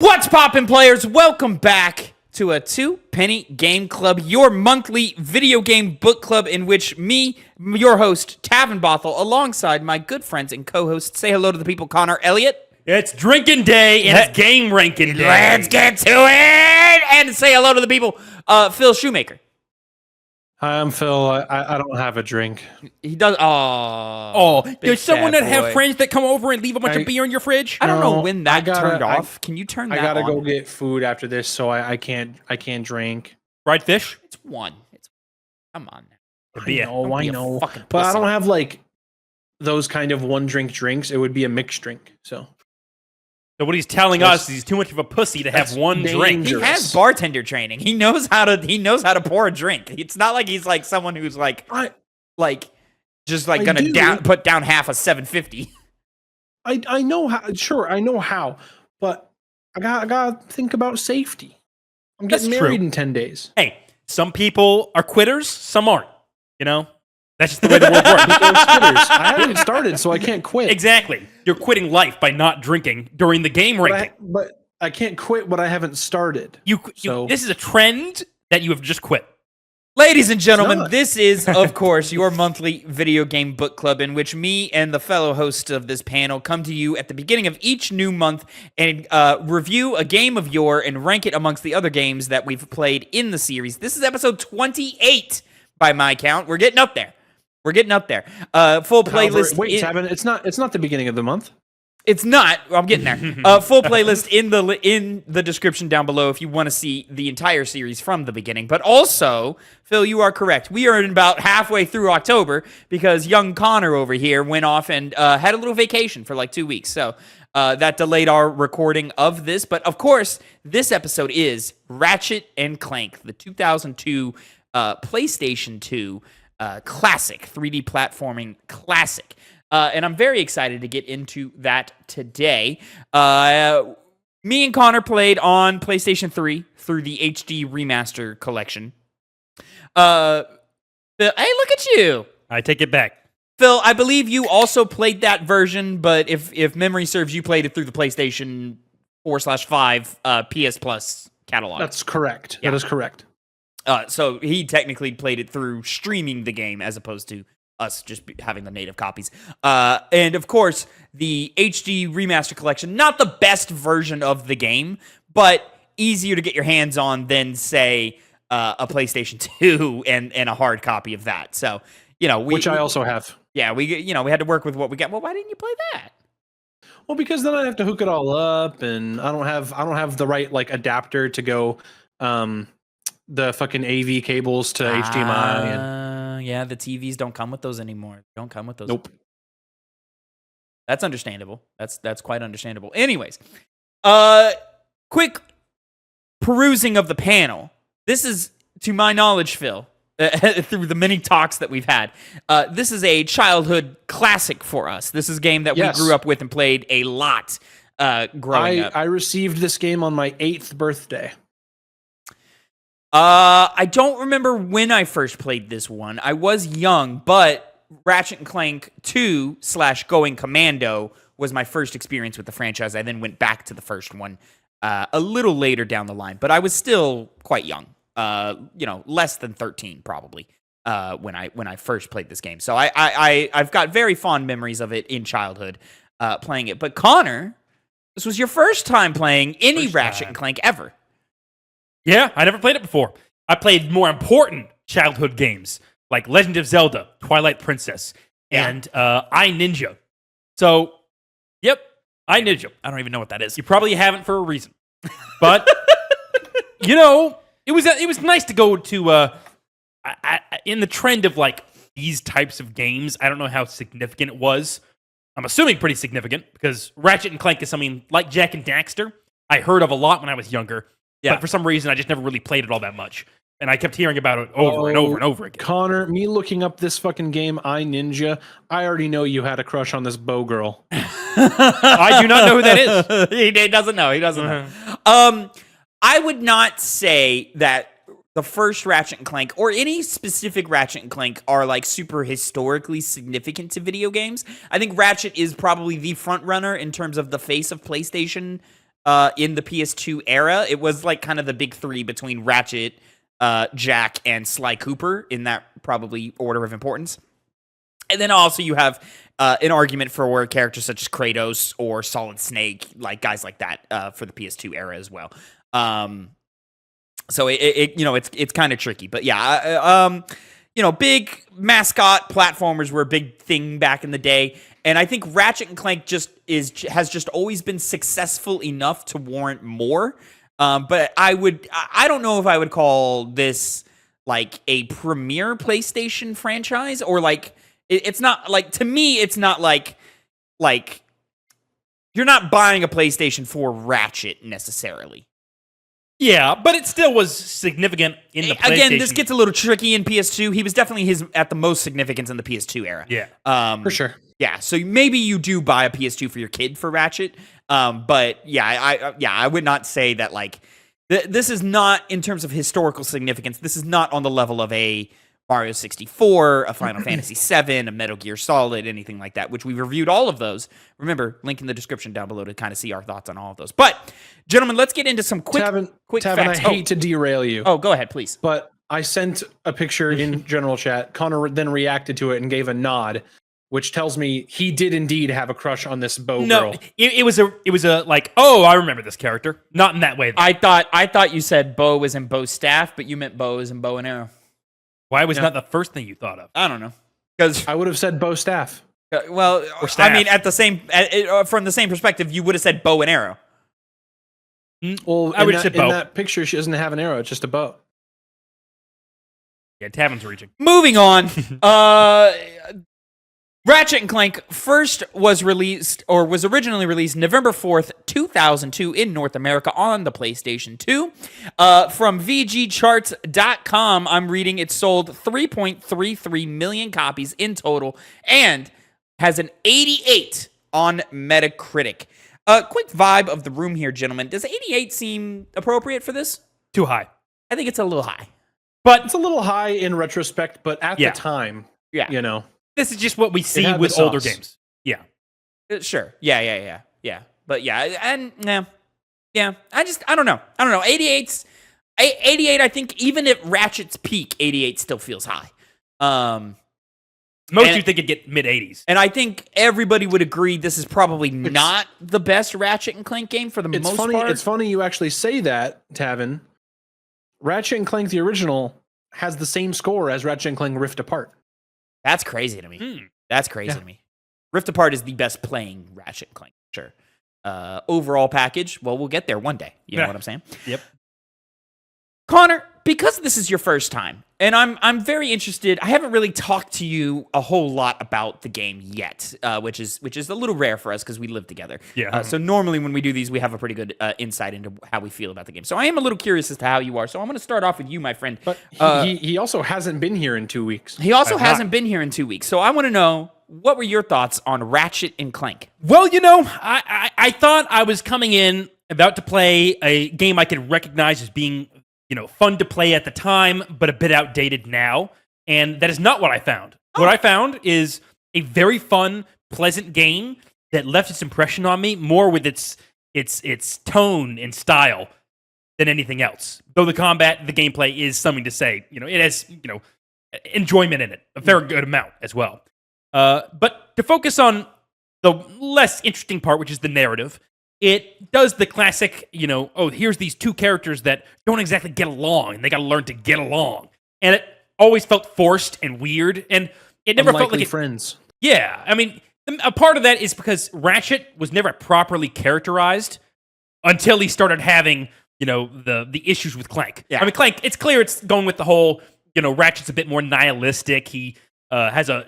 What's poppin', players? Welcome back to a Two Penny Game Club, your monthly video game book club in which me, your host, Tavin Bothel, alongside my good friends and co-hosts, say hello to the people, Connor, Elliott. It's drinking day and it's game ranking day. Let's get to it! And say hello to the people, Phil Shoemaker. Hi, I'm Phil. I don't have a drink. He does. Oh, there's someone that have friends that come over and leave a bunch of beer in your fridge. I don't know when that turned off. Can you turn that on? I gotta go get food after this, so I can't drink. Fried fish? It's one. Come on. I know. But I don't have like those kind of one drink drinks. It would be a mixed drink. So what he's telling us is he's too much of a pussy to have one drink. He has bartender training. He knows how to pour a drink. It's not like he's like someone who's like gonna put down half a 750. I know how. Sure, I know how, but I gotta think about safety. I'm getting married in 10 days. Hey, some people are quitters, some aren't. You know, that's just the way the world works. I haven't started, so I can't quit. Exactly. You're quitting life by not drinking during the game ranking. But I can't quit what I haven't started. This is a trend that you have just quit. Ladies and gentlemen, this is, of course, your monthly video game book club in which me and the fellow hosts of this panel come to you at the beginning of each new month and review a game of yore and rank it amongst the other games that we've played in the series. This is episode 28 by my count. We're getting up there. Full playlist. Wait, Tavin, it's not the beginning of the month. It's not. I'm getting there. Full playlist in the description down below if you want to see the entire series from the beginning. But also, Phil, you are correct. We are about halfway through October because young Connor over here went off and had a little vacation for like 2 weeks. So that delayed our recording of this. But of course, this episode is Ratchet and Clank, the 2002 PlayStation 2 classic, 3D platforming classic. And I'm very excited to get into that today. Me and Connor played on PlayStation 3 through the HD Remaster collection. Phil, hey, look at you. I take it back. Phil, I believe you also played that version, but if memory serves, you played it through the PlayStation 4/5 PS Plus catalog. That's correct. Yeah. That is correct. So he technically played it through streaming the game as opposed to us just having the native copies. And of course, the HD Remaster Collection, not the best version of the game, but easier to get your hands on than, say, a PlayStation 2 and a hard copy of that. So, which I also have. Yeah, we had to work with what we got. Well, why didn't you play that? Well, because then I have to hook it all up, and I don't have the right adapter to go the fucking AV cables to HDMI. Yeah, the TVs don't come with those anymore. Don't come with those. Nope. That's understandable. That's quite understandable. Anyways, quick perusing of the panel. This is, to my knowledge, Phil, through the many talks that we've had, this is a childhood classic for us. This is a game that we grew up with and played a lot growing up. I received this game on my 8th birthday. I don't remember when I first played this one. I was young, but Ratchet and Clank 2 / Going Commando was my first experience with the franchise. I then went back to the first one a little later down the line, but I was still quite young. Less than 13 probably when I first played this game. So I've got very fond memories of it in childhood playing it. But Connor, this was your first time playing any Ratchet and Clank ever. Yeah, I never played it before. I played more important childhood games like Legend of Zelda, Twilight Princess, and I Ninja. So, yep, I Ninja. I don't even know what that is. You probably haven't for a reason. But, it was nice to go to, in the trend of these types of games. I don't know how significant it was. I'm assuming pretty significant because Ratchet and Clank is something like Jak and Daxter I heard of a lot when I was younger. Yeah. But for some reason, I just never really played it all that much. And I kept hearing about it over and over and over again. Connor, me looking up this fucking game, I Ninja, I already know you had a crush on this bow girl. I do not know who that is. He doesn't know. He doesn't know. I would not say that the first Ratchet and Clank or any specific Ratchet and Clank are super historically significant to video games. I think Ratchet is probably the front runner in terms of the face of PlayStation in the PS2 era. It was like kind of the big three between Ratchet, Jack, and Sly Cooper in that probably order of importance. And then also you have an argument for characters such as Kratos or Solid Snake, like guys like that for the PS2 era as well. So it's kind of tricky, but yeah, big mascot platformers were a big thing back in the day, and I think Ratchet and Clank has just always been successful enough to warrant more. But I don't know if I would call this like a premier PlayStation franchise, or like it's not like, to me it's not like you're not buying a PlayStation for Ratchet necessarily. Yeah, but it still was significant in the PlayStation. Again, this gets a little tricky in PS2. He was definitely at the most significance in the PS2 era. Yeah. For sure. Yeah, so maybe you do buy a PS2 for your kid for Ratchet. But yeah, I would not say that like this is not, in terms of historical significance, this is not on the level of a Mario 64, a Final Fantasy 7, a Metal Gear Solid, anything like that, which we've reviewed all of those. Remember, link in the description down below to kind of see our thoughts on all of those. But, gentlemen, let's get into some quick Tavin, facts. I hate to derail you. Oh, go ahead, please. But I sent a picture in general chat. Connor then reacted to it and gave a nod, which tells me he did indeed have a crush on this Bo girl. It was a like, oh, I remember this character. Not in that way, though. I thought you said Bo was in Bo's staff, but you meant Bo is in Bow and Arrow. Why was not the first thing you thought of? I don't know. Because I would have said Bo staff. Well, I mean, from the same perspective, you would have said Bow and Arrow. Well, I would have said Bo. In that picture, she doesn't have an arrow; it's just a bow. Yeah, Tavin's reaching. Moving on. Ratchet and Clank was originally released November 4th, 2002 in North America on the PlayStation 2. From VGCharts.com, I'm reading it sold 3.33 million copies in total and has an 88 on Metacritic. Quick vibe of the room here, gentlemen. Does 88 seem appropriate for this? Too high. I think it's a little high. But it's a little high in retrospect, but at the time, This is just what we see with older games. Yeah. Sure. Yeah. But yeah, and yeah. I don't know. 88, I think even at Ratchet's peak, 88 still feels high. Most you think it'd get mid-80s. And I think everybody would agree this is probably not the best Ratchet and Clank game for the most part. It's funny you actually say that, Tavin. Ratchet and Clank, the original, has the same score as Ratchet and Clank Rift Apart. That's crazy to me. That's crazy to me. Rift Apart is the best playing Ratchet and Clank, sure. Overall package, well, we'll get there one day. You know what I'm saying? Yep. Connor, because this is your first time, and I'm very interested. I haven't really talked to you a whole lot about the game yet, which is a little rare for us because we live together. Yeah. So normally when we do these, we have a pretty good insight into how we feel about the game. So I am a little curious as to how you are. So I'm going to start off with you, my friend. But he also hasn't been here in 2 weeks. He also hasn't been here in 2 weeks. So I want to know, what were your thoughts on Ratchet and Clank? Well, I thought I was coming in about to play a game I could recognize as being fun to play at the time, but a bit outdated now. And that is not what I found. What I found is a very fun, pleasant game that left its impression on me more with its tone and style than anything else. Though the combat, the gameplay is something to say. It has, enjoyment in it, a very good amount as well. But to focus on the less interesting part, which is the narrative, it does the classic, here's these two characters that don't exactly get along, and they got to learn to get along. And it always felt forced and weird, and it never felt like friends. Yeah, I mean, a part of that is because Ratchet was never properly characterized until he started having, the issues with Clank. Yeah. I mean, Clank, it's clear it's going with the whole, Ratchet's a bit more nihilistic. He has a,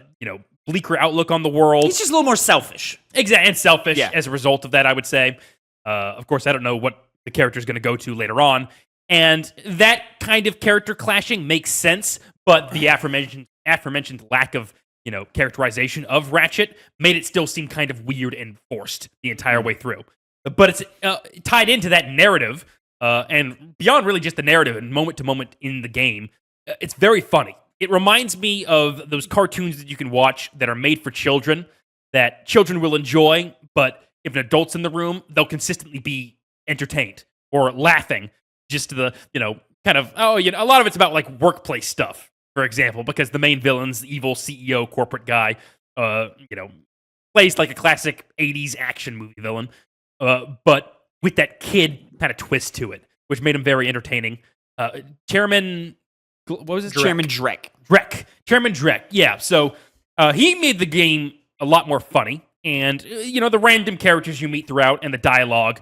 bleaker outlook on the world. He's just a little more selfish. Exactly, and selfish as a result of that, I would say. Of course, I don't know what the character is going to go to later on. And that kind of character clashing makes sense, but the aforementioned lack of, characterization of Ratchet made it still seem kind of weird and forced the entire way through. But it's tied into that narrative, and beyond really just the narrative and moment to moment in the game, it's very funny. It reminds me of those cartoons that you can watch that are made for children, that children will enjoy, but if an adult's in the room, they'll consistently be entertained or laughing. Just the, kind of, a lot of it's about like workplace stuff, for example, because the main villain's the evil CEO corporate guy, plays like a classic 80s action movie villain, but with that kid kind of twist to it, which made him very entertaining. Chairman, what was his Chairman Drek. Chairman Drek, yeah. So he made the game a lot more funny, and the random characters you meet throughout and the dialogue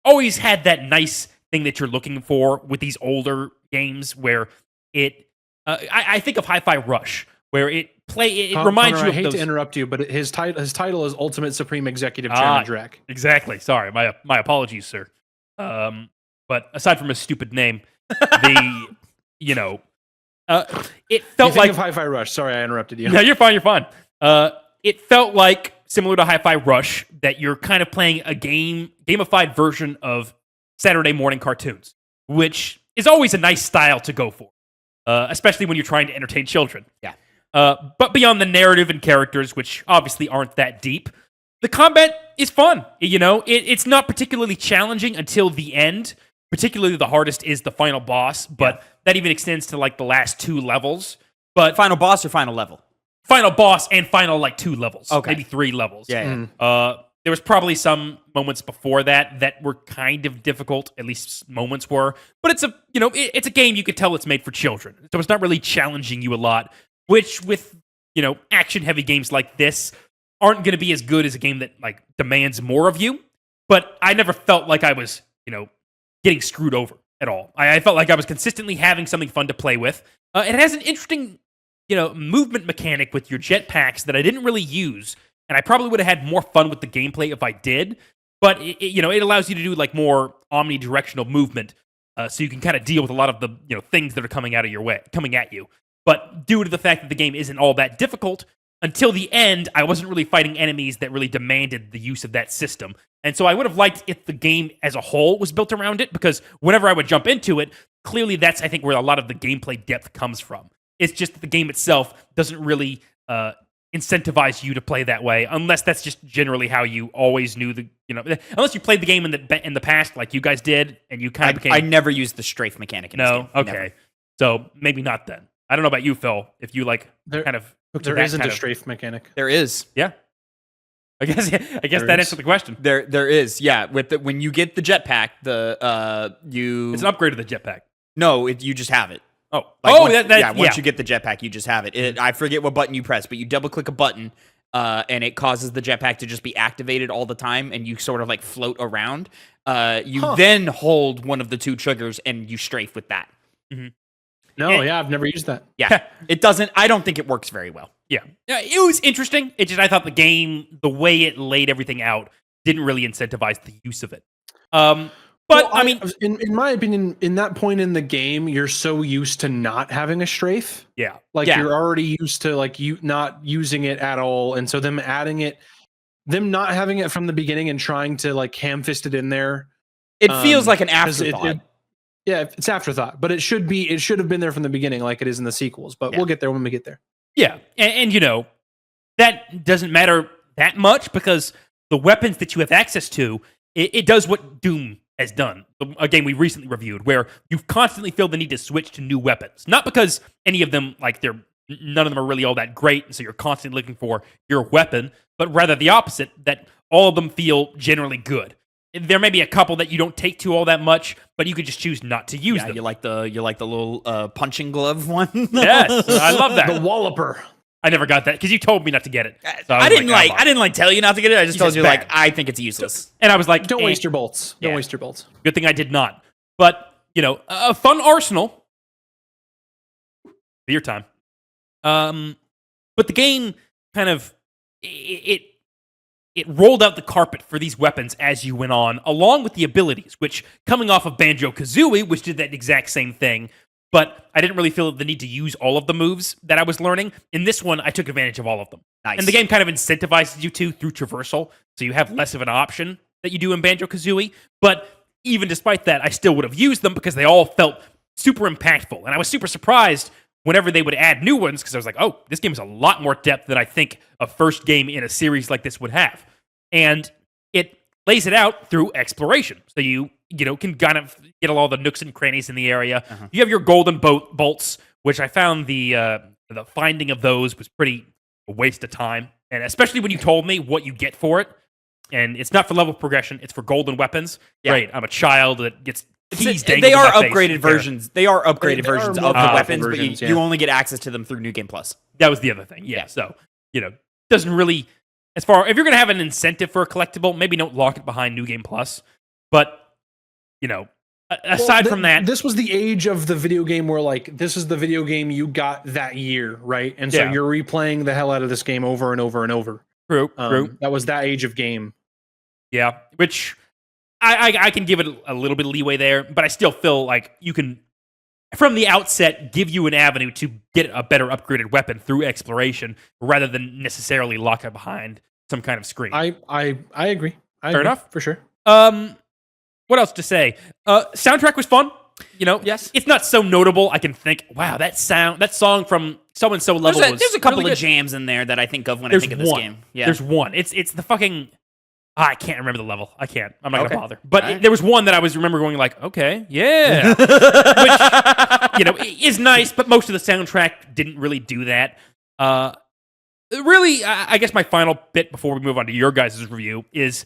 always had that nice thing that you're looking for with these older games, where I think of Hi-Fi Rush, where it reminds you of I hate those. to interrupt you, but his title is Ultimate Supreme Executive Chairman Drek. Exactly. Sorry, my apologies, sir. But aside from his stupid name, it felt like of Hi-Fi Rush. Sorry, I interrupted you. No, you're fine. You're fine. It felt like similar to Hi-Fi Rush that you're kind of playing a gamified version of Saturday morning cartoons, which is always a nice style to go for, especially when you're trying to entertain children. Yeah. But beyond the narrative and characters, which obviously aren't that deep, the combat is fun. It's not particularly challenging until the end. Particularly the hardest is the final boss, but that even extends to like the last 2 levels. But Final boss or final level? Final boss and final like 2 levels, Okay. maybe 3 levels. Yeah. There was probably some moments before that were kind of difficult. At least moments were. But it's it's a game you could tell it's made for children, so it's not really challenging you a lot. Which with action heavy games like this aren't going to be as good as a game that like demands more of you. But I never felt like I was getting screwed over at all. I felt like I was consistently having something fun to play with. It has an interesting, movement mechanic with your jetpacks that I didn't really use, and I probably would have had more fun with the gameplay if I did. But it allows you to do like more omnidirectional movement, so you can kind of deal with a lot of the things that are coming at you. But due to the fact that the game isn't all that difficult, until the end, I wasn't really fighting enemies that really demanded the use of that system. And so I would have liked if the game as a whole was built around it, because whenever I would jump into it, clearly that's, I think, where a lot of the gameplay depth comes from. It's just that the game itself doesn't really incentivize you to play that way, unless that's just generally how you always knew unless you played the game in the past like you guys did, and you kind of became... I never used the strafe mechanic in this game. Okay. Never. So maybe not then. I don't know about you, Phil, if you kind of... There isn't a strafe mechanic. There is. Yeah. I guess that answered the question. There is. Yeah. When you get the jetpack, it's an upgrade to the jetpack. No, you just have it. Oh. Once you get the jetpack, you just have it. I forget what button you press, but you double click a button, and it causes the jetpack to just be activated all the time, and you sort of like float around. You then hold one of the 2 triggers, and you strafe with that. Mm-hmm. I've never used that. Yeah. It doesn't. I don't think it works very well. Yeah. It was interesting. I thought the game, the way it laid everything out, didn't really incentivize the use of it. But I mean, in my opinion, in that point in the game, you're so used to not having a strafe. Yeah. You're already used to you not using it at all, and so them not having it from the beginning and trying to ham-fist it in there. It feels like an afterthought. It's afterthought, but it should have been there from the beginning, like it is in the sequels. But we'll get there when we get there. Yeah, and that doesn't matter that much, because the weapons that you have access to, it does what Doom has done, a game we recently reviewed, where you constantly feel the need to switch to new weapons. Not because any of them, none of them are really all that great, and so you're constantly looking for your weapon, but rather the opposite, that all of them feel generally good. There may be a couple that you don't take to all that much, but you could just choose not to use them. You like the little punching glove one? Yes, I love that. The Walloper. I never got that because you told me not to get it. So I didn't tell you not to get it. I just told you bad. I think it's useless. And I was like, don't waste your bolts. Don't waste your bolts. Good thing I did not. But a fun arsenal. Beer time. But the game kind of it rolled out the carpet for these weapons as you went on, along with the abilities, which, coming off of Banjo-Kazooie, which did that exact same thing, but I didn't really feel the need to use all of the moves that I was learning. In this one, I took advantage of all of them. Nice. And the game kind of incentivizes you to through traversal, so you have less of an option that you do in Banjo-Kazooie. But even despite that, I still would have used them because they all felt super impactful. And I was super surprised whenever they would add new ones, because I was like, oh, this game has a lot more depth than I think a first game in a series like this would have. And it lays it out through exploration. So you can kind of get all the nooks and crannies in the area. You have your golden bolts, which I found the finding of those was pretty a waste of time, and especially when you told me what you get for it. And it's not for level progression; it's for golden weapons. Yeah. Right? I'm a child that gets keys. They are upgraded versions. They are upgraded versions of the weapons, versions, but you only get access to them through New Game Plus. That was the other thing. Yeah. So doesn't really. As far if you're going to have an incentive for a collectible, maybe don't lock it behind New Game Plus. But aside from that, this was the age of the video game where like this is the video game you got that year, right? And so you're replaying the hell out of this game over and over and over. True. That was that age of game. Yeah, which I can give it a little bit of leeway there, but I still feel like you can, from the outset, give you an avenue to get a better upgraded weapon through exploration rather than necessarily lock it behind some kind of screen. I agree. Fair enough. For sure. What else to say? Soundtrack was fun. Yes. It's not so notable. I can think, wow, that song from so and so level was. There's a couple really of jams in there that I think of when I think of this game. Yeah. There's one. It's the fucking. I can't remember the level. I can't. I'm not gonna bother. But Right. there was one that I remember going like, okay, yeah, which is nice. But most of the soundtrack didn't really do that. Really, I guess my final bit before we move on to your guys' review is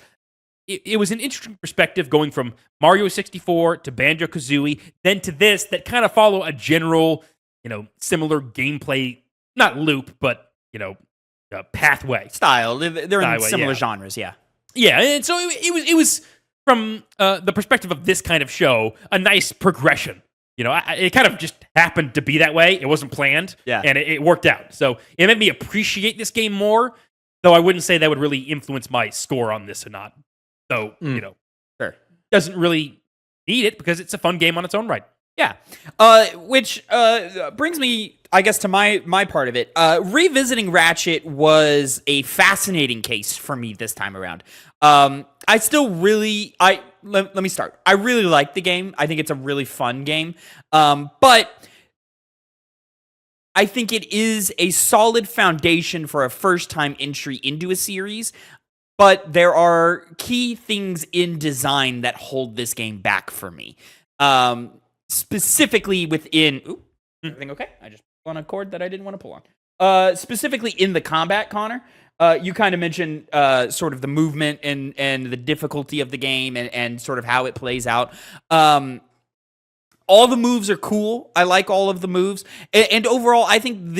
it was an interesting perspective going from Mario 64 to Banjo-Kazooie, then to this that kind of follow a general, similar gameplay, not loop, but pathway Style. They're in Style, similar yeah. genres, yeah. Yeah, and so it was from the perspective of this kind of show, a nice progression. It kind of just happened to be that way. It wasn't planned, and it worked out. So it made me appreciate this game more, though I wouldn't say that would really influence my score on this or not. So, Sure. doesn't really need it because it's a fun game on its own right. Yeah. Which brings me, I guess, to my part of it. Revisiting Ratchet was a fascinating case for me this time around. I still really, let me start. I really like the game. I think it's a really fun game. But I think it is a solid foundation for a first-time entry into a series. But there are key things in design that hold this game back for me. Specifically within... Ooh, everything okay? I just pulled on a cord that I didn't want to pull on. Specifically in the combat, Connor, you kind of mentioned sort of the movement and the difficulty of the game and sort of how it plays out. All the moves are cool. I like all of the moves. And overall, I think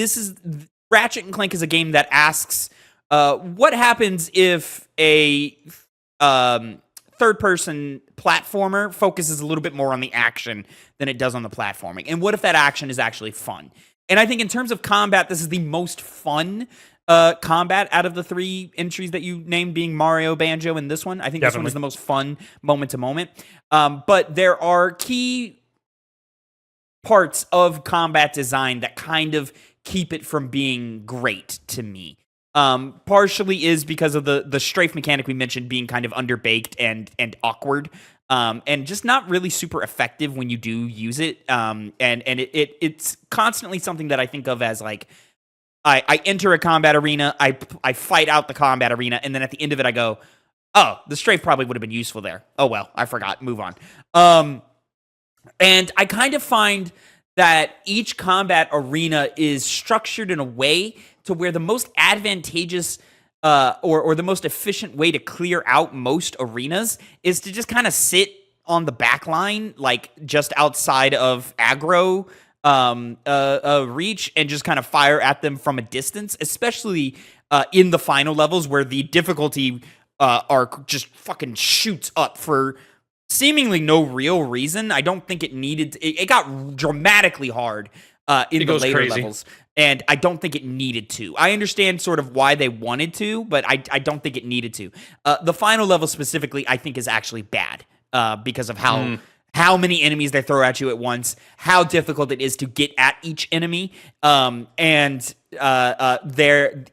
Ratchet and Clank is a game that asks... what happens if a third-person platformer focuses a little bit more on the action than it does on the platforming? And what if that action is actually fun? And I think in terms of combat, this is the most fun combat out of the three entries that you named, being Mario, Banjo, and this one. I think This one is the most fun moment-to-moment. But there are key parts of combat design that kind of keep it from being great to me. Partially is because of the strafe mechanic we mentioned being kind of underbaked and awkward, and just not really super effective when you do use it. And it's constantly something that I think of as like, I enter a combat arena, I fight out the combat arena, and then at the end of it I go, oh, the strafe probably would have been useful there. Oh well, I forgot. Move on. And I kind of find that each combat arena is structured in a way to where the most advantageous or the most efficient way to clear out most arenas is to just kind of sit on the back line, like just outside of aggro reach, and just kind of fire at them from a distance, especially in the final levels where the difficulty are just fucking shoots up for seemingly no real reason. I don't think it needed... It got dramatically hard in the later levels. And I don't think it needed to. I understand sort of why they wanted to, but I don't think it needed to. The final level specifically, I think, is actually bad because of how many enemies they throw at you at once, how difficult it is to get at each enemy, and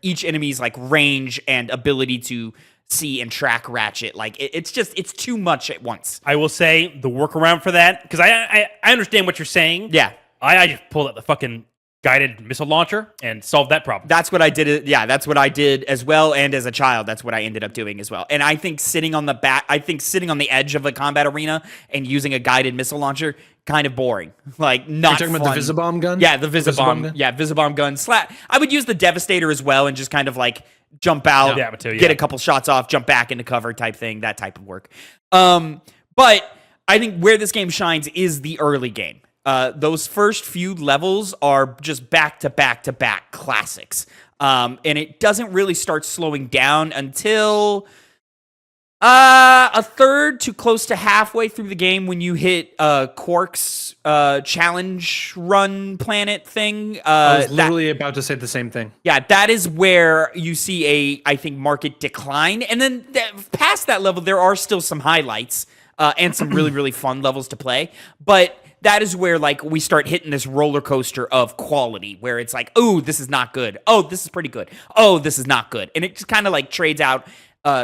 each enemy's like range and ability to see and track Ratchet. Like it's too much at once. I will say the workaround for that, because I understand what you're saying. Yeah. I just pulled out the fucking guided missile launcher and solve that problem. That's what I did. Yeah, that's what I did as well. And as a child, that's what I ended up doing as well. And I think sitting on the edge of a combat arena and using a guided missile launcher, kind of boring. Like, not You're talking about the Visibomb gun? Yeah, the Visibomb. gun? Yeah, Visibomb gun. I would use the Devastator as well and just kind of like jump out, Yeah, but too, get yeah. a couple shots off, jump back into cover type thing, that type of work. But I think where this game shines is the early game. Those first few levels are just back to back to back classics. And it doesn't really start slowing down until a third to close to halfway through the game when you hit Quark's challenge run planet thing. I was literally about to say the same thing. Yeah, that is where you see I think, market decline. And then past that level, there are still some highlights and some really, really fun levels to play. But that is where, like, we start hitting this roller coaster of quality, where it's like, oh, this is not good. Oh, this is pretty good. Oh, this is not good. And it just kind of, like, trades out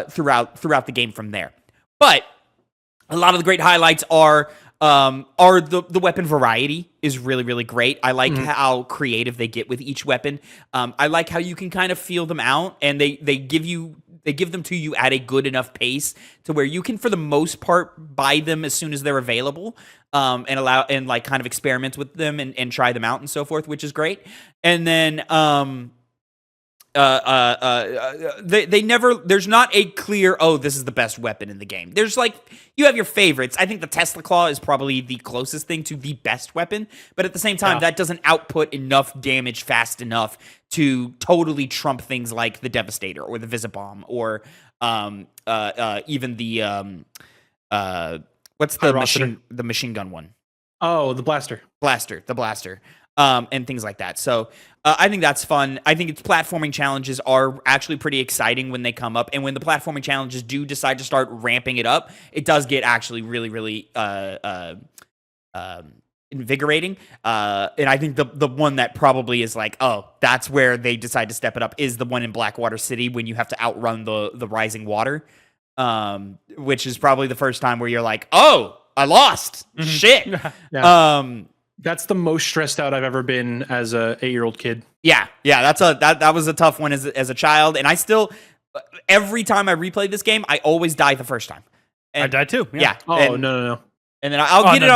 throughout the game from there. But a lot of the great highlights are the weapon variety is really, really great. I like how creative they get with each weapon. I like how you can kind of feel them out, and they give them to you at a good enough pace to where you can, for the most part, buy them as soon as they're available, and like kind of experiment with them and try them out and so forth, which is great. And then there's not a clear, oh, this is the best weapon in the game. There's like, you have your favorites. I think the Tesla Claw is probably the closest thing to the best weapon, but at the same time, that doesn't output enough damage fast enough to totally trump things like the Devastator or the Visibomb or even the what's the machine gun one? Oh, the blaster. The blaster. And things like that. So I think that's fun. I think its platforming challenges are actually pretty exciting when they come up. And when the platforming challenges do decide to start ramping it up, it does get actually really, really invigorating. And I think the one that probably is like, oh, that's where they decide to step it up is the one in Blackwater City when you have to outrun the rising water, which is probably the first time where you're like, oh, I lost. Shit. Yeah. That's the most stressed out I've ever been as a 8-year-old kid. Yeah, that was a tough one as a child, and I still, every time I replay this game, I always die the first time. And, I died too. Yeah. Oh, no. And then I'll get it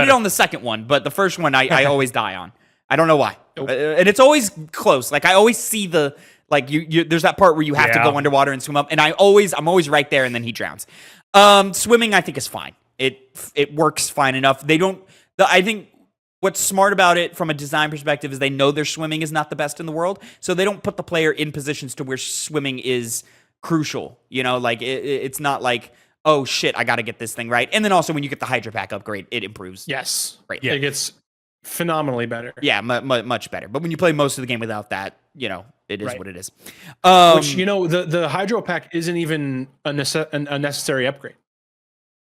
on the second one, but the first one I always die on. I don't know why. Nope. And it's always close. Like I always see the like you there's that part where you have to go underwater and swim up, and I'm always right there, and then he drowns. Swimming I think is fine. It works fine enough. I think what's smart about it from a design perspective is they know their swimming is not the best in the world, so they don't put the player in positions to where swimming is crucial. You know, like it's not like, oh shit, I got to get this thing right. And then also when you get the Hydra Pack upgrade, it improves. Yes. Right. Yeah. It gets phenomenally better. Yeah, much better. But when you play most of the game without that, you know, it is what it is. Which, you know, the Hydro Pack isn't even a necessary upgrade.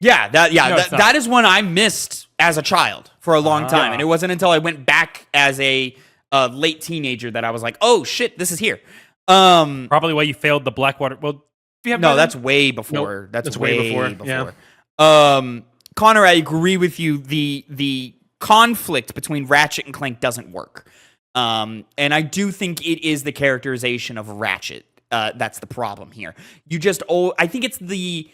Yeah, that is one I missed as a child for a long time, and it wasn't until I went back as a late teenager that I was like, "Oh shit, this is here." Probably why you failed the Blackwater. Well, that's way before. Nope, that's way before. Yeah. Connor, I agree with you. The conflict between Ratchet and Clank doesn't work, and I do think it is the characterization of Ratchet that's the problem here. I think it's the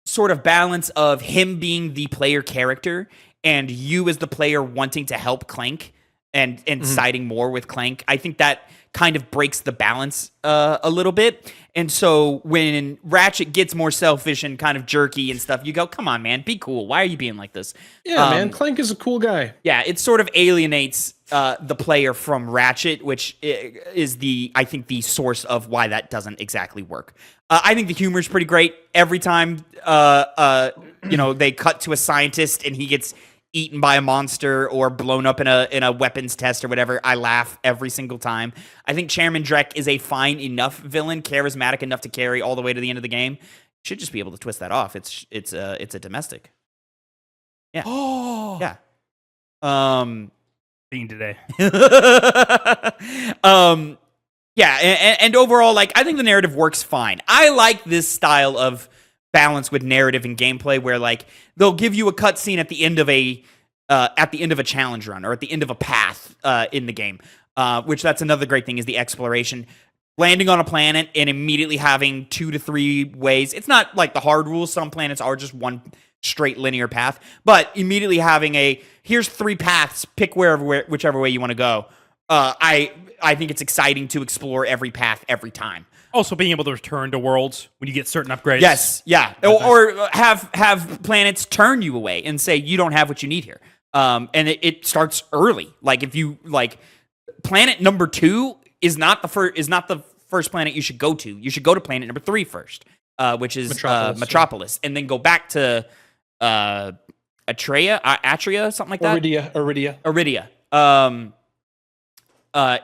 sort of balance of him being the player character and you as the player wanting to help Clank and siding more with Clank. I think that kind of breaks the balance a little bit. And so when Ratchet gets more selfish and kind of jerky and stuff, you go, come on, man, be cool. Why are you being like this? Yeah, man, Clank is a cool guy. Yeah, it sort of alienates the player from Ratchet, which is I think the source of why that doesn't exactly work. I think the humor is pretty great. Every time, they cut to a scientist and he gets eaten by a monster or blown up in a weapons test or whatever, I laugh every single time. I think Chairman Drek is a fine enough villain, charismatic enough to carry all the way to the end of the game. Should just be able to twist that off. It's a domestic. Yeah. Oh. Yeah. Being today. Yeah, and overall, like, I think the narrative works fine. I like this style of balance with narrative and gameplay where, like, they'll give you a cutscene at the end of a at the end of a challenge run or at the end of a path in the game. Which that's another great thing is the exploration. Landing on a planet and immediately having 2 to 3 ways. It's not like the hard rules. Some planets are just one straight linear path, but immediately having here's 3 paths, pick whichever way you want to go. I think it's exciting to explore every path every time. Also, being able to return to worlds when you get certain upgrades. Yes, yeah, or have planets turn you away and say you don't have what you need here. And it starts early. Like if you planet number 2 is not the first planet you should go to. You should go to planet number 3 first, which is Metropolis, and then go back to Atria, something like that. Iridia.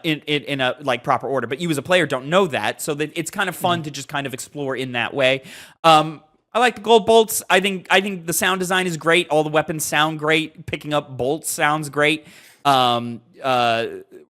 In a like proper order, but you as a player don't know that, so that it's kind of fun to just kind of explore in that way. I like the gold bolts. I think the sound design is great. All the weapons sound great. Picking up bolts sounds great.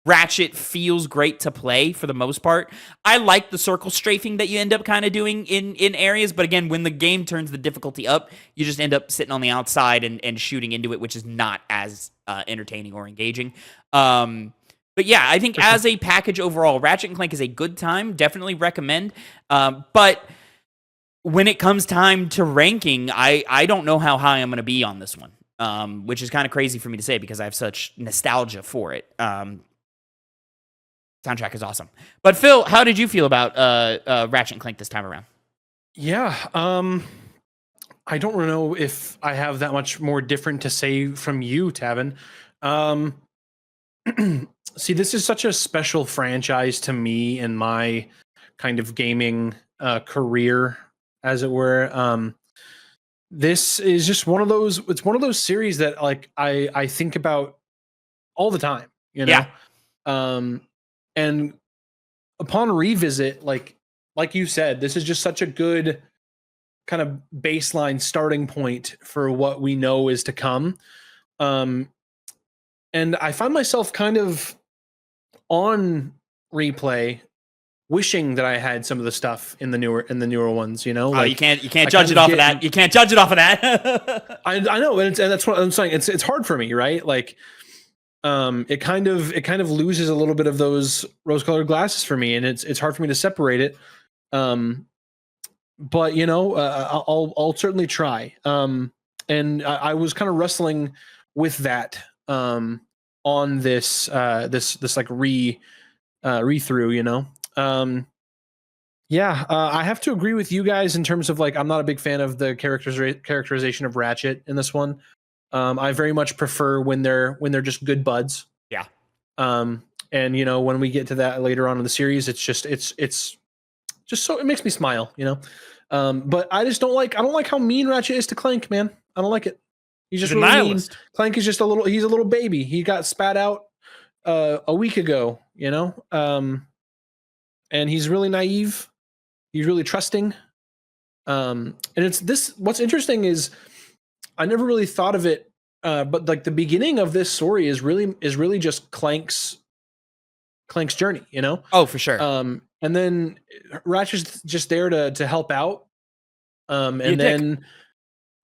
Ratchet feels great to play for the most part. I like the circle strafing that you end up kind of doing in areas, but again, when the game turns the difficulty up, you just end up sitting on the outside and shooting into it, which is not as entertaining or engaging. But yeah, I think as a package overall, Ratchet and Clank is a good time. Definitely recommend. But when it comes time to ranking, I don't know how high I'm going to be on this one, which is kind of crazy for me to say because I have such nostalgia for it. Soundtrack is awesome. But Phil, how did you feel about Ratchet and Clank this time around? Yeah, I don't know if I have that much more different to say from you, Tavin. See, this is such a special franchise to me in my kind of gaming career, as it were. This is just one of those. It's one of those series that like I think about all the time. You know. Yeah. And upon revisit, like you said, this is just such a good kind of baseline starting point for what we know is to come. And I find myself kind of on replay wishing that I had some of the stuff in the newer ones, you know. Like, you can't judge it off of that. You can't judge it off of that. I know, and that's what I'm saying. It's hard for me, right? Like, it kind of loses a little bit of those rose-colored glasses for me, and it's hard for me to separate it. But you know, I'll certainly try. And I was kind of wrestling with that on this like re-through, you know. I have to agree with you guys in terms of like I'm not a big fan of the characterization of Ratchet in this one. I very much prefer when they're just good buds. Yeah. And you know, when we get to that later on in the series, it's just so it makes me smile, you know. But I don't like how mean Ratchet is to Clank, man. I don't like it. He's just really mean. Clank is just he's a little baby. He got spat out a week ago, you know. And he's really naive. He's really trusting. And it's this. What's interesting is I never really thought of it, but like the beginning of this story is really just Clank's journey, you know. Oh, for sure. And then Ratchet's just there to help out. And then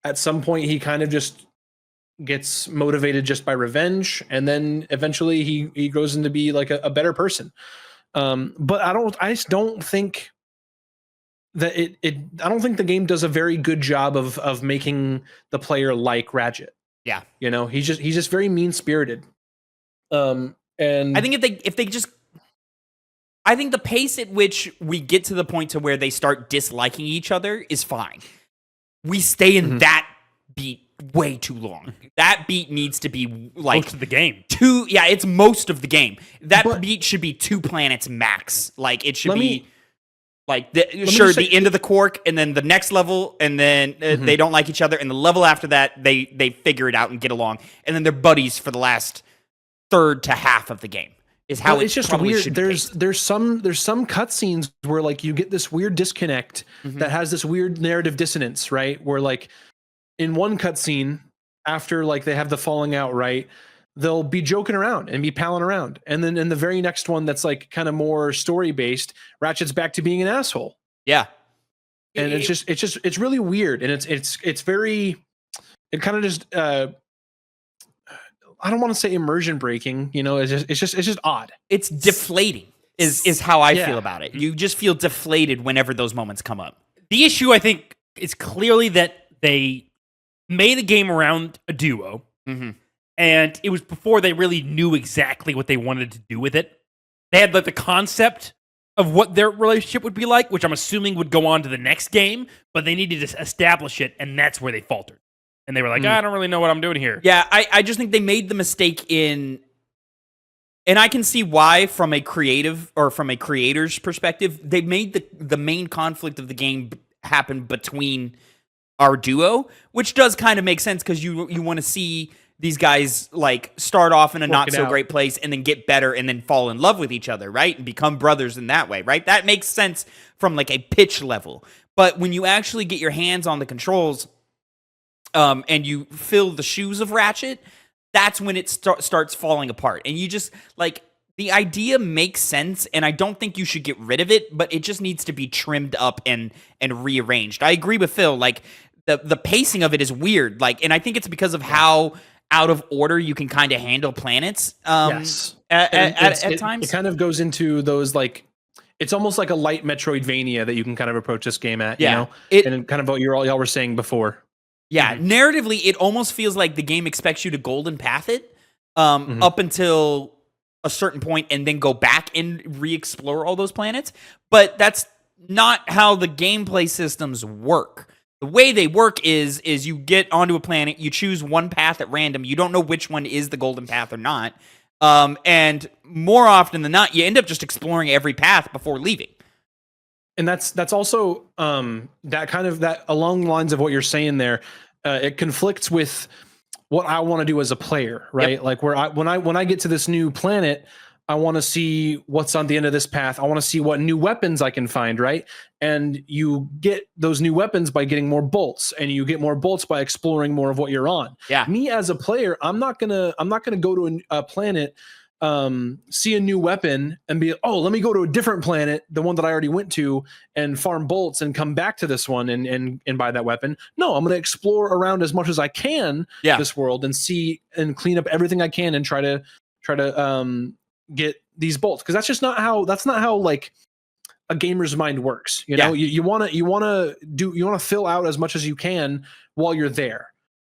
at some point he kind of just gets motivated just by revenge, and then eventually he grows into be like a better person. But I just don't think that I don't think the game does a very good job of making the player like Ratchet. Yeah. You know, he's just very mean-spirited. And I think I think the pace at which we get to the point to where they start disliking each other is fine. We stay in that beat way too long. That beat needs to be like most of the game. It's most of the game. That beat should be 2 planets max. Like it should be like the end of the cork, and then the next level, and then they don't like each other, and the level after that they figure it out and get along, and then they're buddies for the last third to half of the game. Is how it's just weird. There's some cutscenes where like you get this weird disconnect that has this weird narrative dissonance, right? Where like in one cutscene after like they have the falling out, right? They'll be joking around and be palling around, and then in the very next one that's like kind of more story based, Ratchet's back to being an asshole. Yeah, and it's really weird, and it's very it kind of just I don't want to say immersion breaking. You know, it's just odd. It's deflating. Is how I Yeah. feel about it. You just feel deflated whenever those moments come up. The issue, I think, is clearly that they made a game around a duo, and it was before they really knew exactly what they wanted to do with it. They had like the concept of what their relationship would be like, which I'm assuming would go on to the next game, but they needed to establish it, and that's where they faltered. And they were like, I don't really know what I'm doing here. Yeah, I just think they made the mistake in, and I can see why from a creative or from a creator's perspective, they made the main conflict of the game happen between our duo, which does kind of make sense because you want to see these guys like start off in a not so great place and then get better and then fall in love with each other, right? And become brothers in that way, right? That makes sense from like a pitch level. But when you actually get your hands on the controls and you fill the shoes of Ratchet, that's when it starts falling apart. And you just like, the idea makes sense, and I don't think you should get rid of it, but it just needs to be trimmed up and rearranged. I agree with Phil. Like the pacing of it is weird. Like, and I think it's because of how out of order you can kind of handle planets. Yes. At times, it kind of goes into those like, it's almost like a light Metroidvania that you can kind of approach this game at. Yeah. You know, and kind of what y'all were saying before. Yeah, narratively, it almost feels like the game expects you to golden path it up until a certain point and then go back and re-explore all those planets. But that's not how the gameplay systems work. The way they work is you get onto a planet, you choose one path at random, you don't know which one is the golden path or not, and more often than not, you end up just exploring every path before leaving. And that's also that along the lines of what you're saying there. It conflicts with what I want to do as a player, right? Yep. Like when I get to this new planet, I want to see what's on the end of this path. I want to see what new weapons I can find, right? And you get those new weapons by getting more bolts, and you get more bolts by exploring more of what you're on. Yeah. Me as a player, I'm not gonna go to a planet, see a new weapon and be, oh, let me go to a different planet, the one that I already went to, and farm bolts and come back to this one and buy that weapon. No, I'm going to explore around as much as I can this world and see and clean up everything I can and try to get these bolts. Cause that's not how like a gamer's mind works. You know, you want to fill out as much as you can while you're there.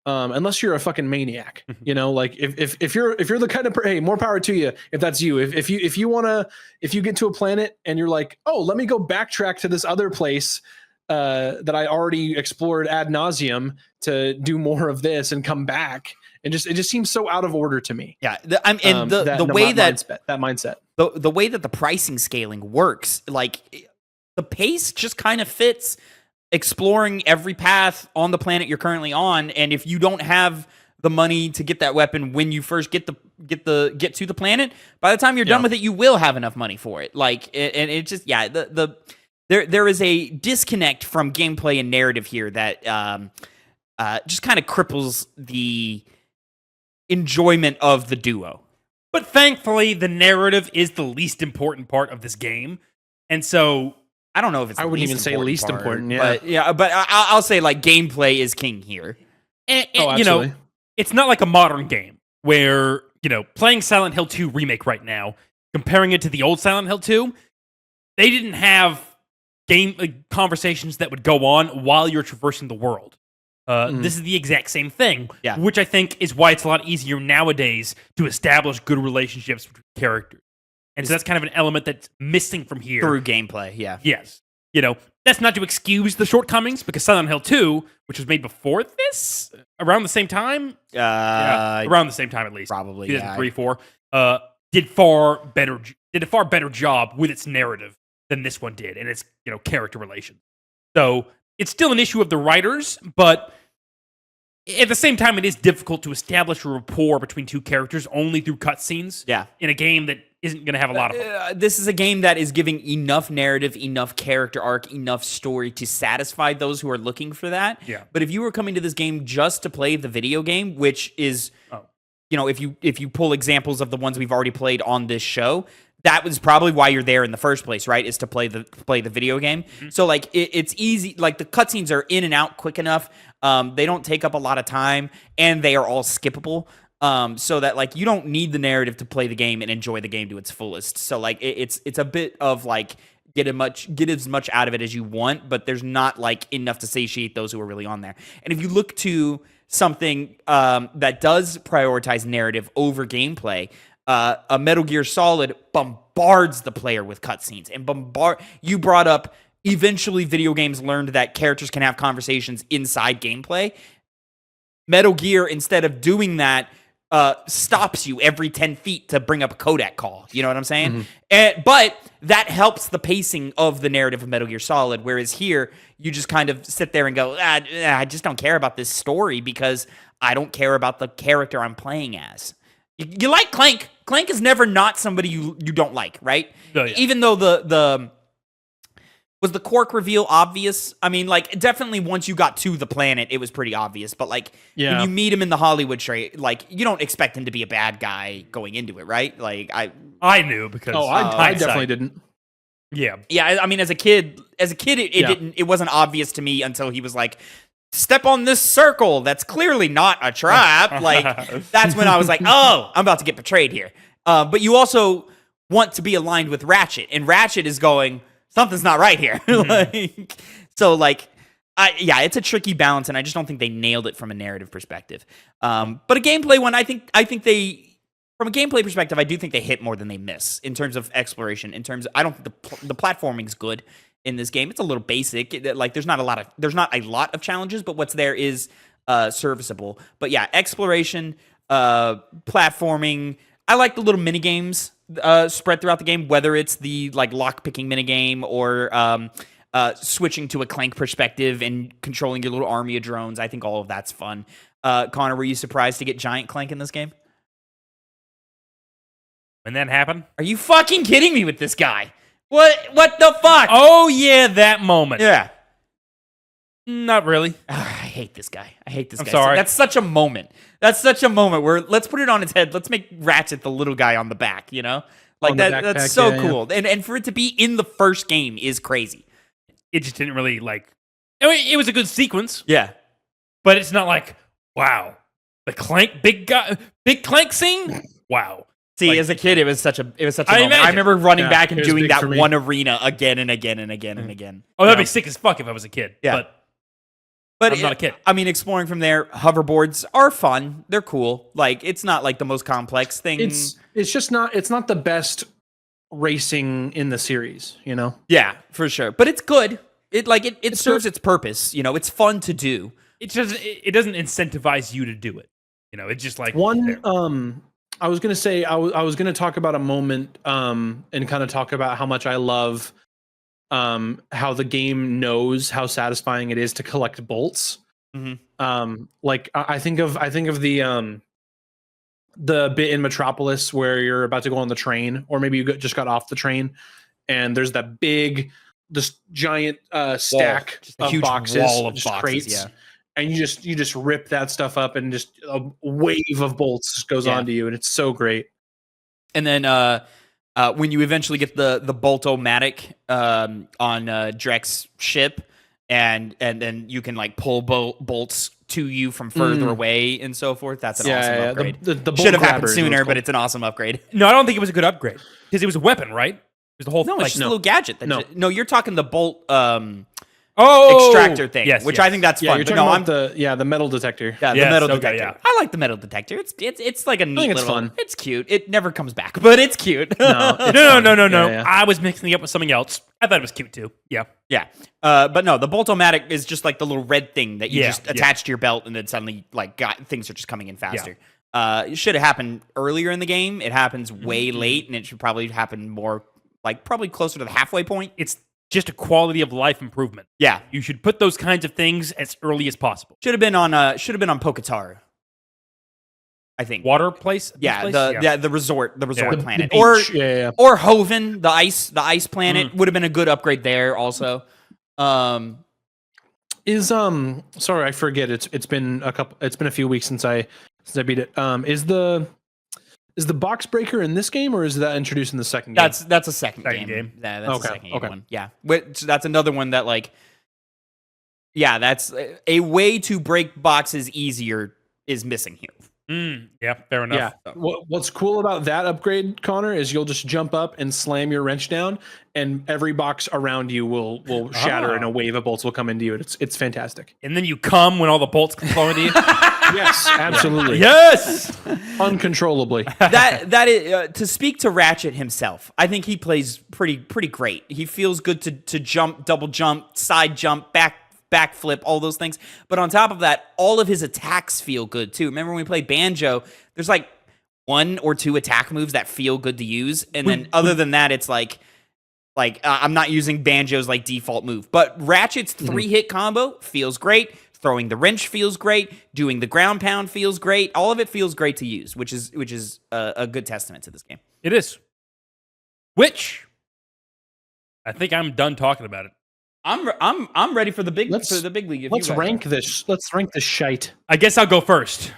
Unless you're a fucking maniac, you know, like if you're the kind of, hey, more power to you. If that's you, if you get to a planet and you're like, oh, let me go backtrack to this other place that I already explored ad nauseum to do more of this and come back, and it just seems so out of order to me. Yeah, the way that mindset, the way that the pricing scaling works, like the pace just kind of fits exploring every path on the planet you're currently on, and if you don't have the money to get that weapon when you first get to the planet, by the time you're done with it, you will have enough money for it. Like, and it just there is a disconnect from gameplay and narrative here that just kind of cripples the enjoyment of the duo. But thankfully, the narrative is the least important part of this game, and so I don't know if it's. I wouldn't even say least important. But I'll say like gameplay is king here. And you know, it's not like a modern game where, you know, playing Silent Hill 2 Remake right now, comparing it to the old Silent Hill 2, they didn't have game conversations that would go on while you're traversing the world. This is the exact same thing, which I think is why it's a lot easier nowadays to establish good relationships between characters. And so that's kind of an element that's missing from here. Through gameplay, yeah. Yes. You know, that's not to excuse the shortcomings, because Silent Hill 2, which was made before this, around the same time? Around the same time at least. Probably, 2003, 4, did a far better job with its narrative than this one did, and its, you know, character relations. So it's still an issue of the writers, but at the same time, it is difficult to establish a rapport between two characters only through cutscenes. Yeah. In a game that isn't going to have a lot of this is a game that is giving enough narrative, enough character arc, enough story to satisfy those who are looking for that. Yeah. But if you were coming to this game just to play the video game, which is, you know, if you pull examples of the ones we've already played on this show, that was probably why you're there in the first place, right? Is to play the video game. Mm-hmm. So like it's easy. Like the cutscenes are in and out quick enough. They don't take up a lot of time, and they are all skippable. so that like you don't need the narrative to play the game and enjoy the game to its fullest. So like it's a bit of like get as much out of it as you want, but there's not like enough to satiate those who are really on there. And if you look to something that does prioritize narrative over gameplay, a Metal Gear Solid bombards the player with cutscenes and you brought up eventually video games learned that characters can have conversations inside gameplay. Metal Gear, instead of doing that, stops you every 10 feet to bring up a codec call. You know what I'm saying? But that helps the pacing of the narrative of Metal Gear Solid, whereas here, you just kind of sit there and go, I just don't care about this story because I don't care about the character I'm playing as. You like Clank. Clank is never not somebody you don't like, right? Oh, yeah. Even though was the Quark reveal obvious? I mean, like, definitely once you got to the planet, it was pretty obvious. But, like, when you meet him in the Hollywood trade, like, you don't expect him to be a bad guy going into it, right? Like, I knew because... I definitely didn't. Yeah. Yeah, I mean, as a kid, it wasn't obvious to me until he was like, step on this circle. That's clearly not a trap. Like, that's when I was like, oh, I'm about to get betrayed here. But you also want to be aligned with Ratchet. And Ratchet is going... something's not right here. It's a tricky balance, and I just don't think they nailed it from a narrative perspective. But a gameplay one, I think they, from a gameplay perspective, I do think they hit more than they miss in terms of exploration. I don't think the platforming's good in this game. It's a little basic. There's not a lot of challenges, but what's there is serviceable. But yeah, exploration, platforming. I like the little mini games spread throughout the game, whether it's the like lock picking minigame or switching to a Clank perspective and controlling your little army of drones. I think all of that's fun. Connor, were you surprised to get Giant Clank in this game? When that happened? Are you fucking kidding me with this guy? What the fuck? Oh yeah, that moment. Yeah. Not really. I hate this guy. I'm sorry. So that's such a moment. Where let's put it on its head. Let's make Ratchet the little guy on the back, you know? Like that. That's so cool. Yeah. And for it to be in the first game is crazy. It just didn't really like... I mean, it was a good sequence. Yeah. But it's not like, wow, the Clank, big Clank scene? Wow. See, like, as a kid, it was such a moment. I remember running back and doing that one arena again and again and again and again. Oh, that'd be sick as fuck if I was a kid. Yeah. But I'm not a kid. I mean, exploring from there, hoverboards are fun. They're cool. Like, it's not like the most complex thing. It's just not. It's not the best racing in the series, you know. Yeah, for sure. But it's good. It serves its purpose. You know, it's fun to do. It doesn't incentivize you to do it. You know, it's just like one. I was gonna say I was gonna talk about a moment and kind of talk about how much I love how the game knows how satisfying it is to collect bolts. Mm-hmm. Like I think of the bit in Metropolis where you're about to go on the train, or maybe you just got off the train, and there's that this giant stack of huge boxes, wall of just boxes, crates, yeah. And you just rip that stuff up, and just a wave of bolts just goes onto you, and it's so great. And then when you eventually get the Bolt-O-Matic on Drek's ship, and then you can like pull bolts to you from further away and so forth. That's an awesome upgrade. The should have happened sooner, but it's an awesome upgrade. No, I don't think it was a good upgrade because it was a weapon, right? It was the whole No, thing. it's just a little gadget. No, you're talking the bolt extractor thing, which I think that's yeah, fun. You're But talking no, about the metal detector. Yeah, the Yes, metal okay, detector. yeah. I like the metal detector. It's like a neat think it's little. fun. It's cute. It never comes back, but it's cute. No, No. Yeah. I was mixing it up with something else. I thought it was cute too. Yeah. Yeah. But no, the Bolt-O-Matic is just like the little red thing that you Yeah, just attach to your belt, and then suddenly like things are just coming in faster. It should have happened earlier in the game. It happens way late, and it should probably happen more like probably closer to the halfway point. It's just a quality of life improvement. Yeah. You should put those kinds of things as early as possible. Should have been on Pocataru, I think. Water place? Yeah, the resort planet. The beach. Or Hoven, the ice planet would have been a good upgrade there also. Sorry, I forget. It's been a few weeks since I beat it. Is the box breaker in this game, or is that introduced in the second game? That's a second game. Yeah, that's a second game one. Yeah. Which that's another one that like that's a way to break boxes easier is missing here. Yeah, fair enough. Yeah. What's cool about that upgrade, Connor, is you'll just jump up and slam your wrench down, and every box around you will shatter, and a wave of bolts will come into you. It's fantastic. And then you come when all the bolts come flowing to you. Yes, absolutely. Yes, Uncontrollably. That is to speak to Ratchet himself. I think he plays pretty great. He feels good to jump, double jump, side jump, backflip, all those things. But on top of that, all of his attacks feel good too. Remember when we played Banjo? There's like 1 or 2 attack moves that feel good to use, and then other than that, it's like I'm not using Banjo's like default move. But Ratchet's 3-hit combo feels great. Throwing the wrench feels great. Doing the ground pound feels great. All of it feels great to use, which is a good testament to this game. it is. Which I think I'm done talking about it. I'm ready for the big Let's league. If Let's you guys rank this. Let's rank this shite. I guess I'll go first.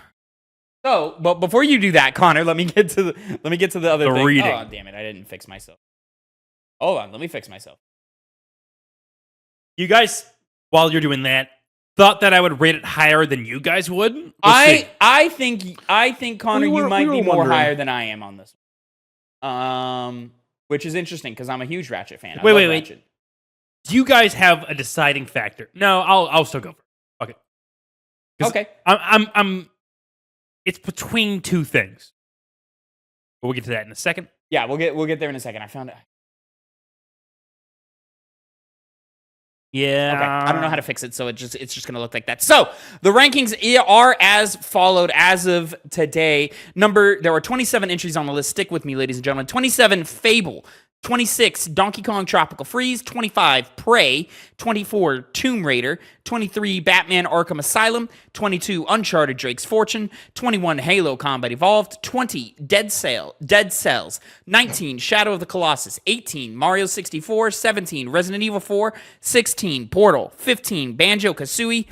So, but before you do that, Connor, let me get to the other thing. reading. Oh, damn it! I didn't fix myself. Hold on, let me fix myself. You guys, while you're doing that, thought that I would rate it higher than you guys would. I think Connor, We were- you might we be were more wondering. higher than I am on this one. Which is interesting because I'm a huge Ratchet fan. I Wait, love wait, wait. Ratchet. Do you guys have a deciding factor? No, I'll still go first. Okay. 'Cause Okay. I'm. It's between two things. But we'll get to that in a second. Yeah, we'll get there in a second. I found it. Yeah. Okay, I don't know how to fix it, so it's just going to look like that. So the rankings are as followed as of today. There are 27 entries on the list. Stick with me, ladies and gentlemen. 27 Fable, 26 Donkey Kong Tropical Freeze, 25 Prey, 24 Tomb Raider, 23 Batman Arkham Asylum, 22 Uncharted Drake's Fortune, 21 Halo Combat Evolved, 20 Dead Cells, 19 Shadow of the Colossus, 18 Mario 64, 17 Resident Evil 4, 16 Portal, 15 Banjo-Kazooie,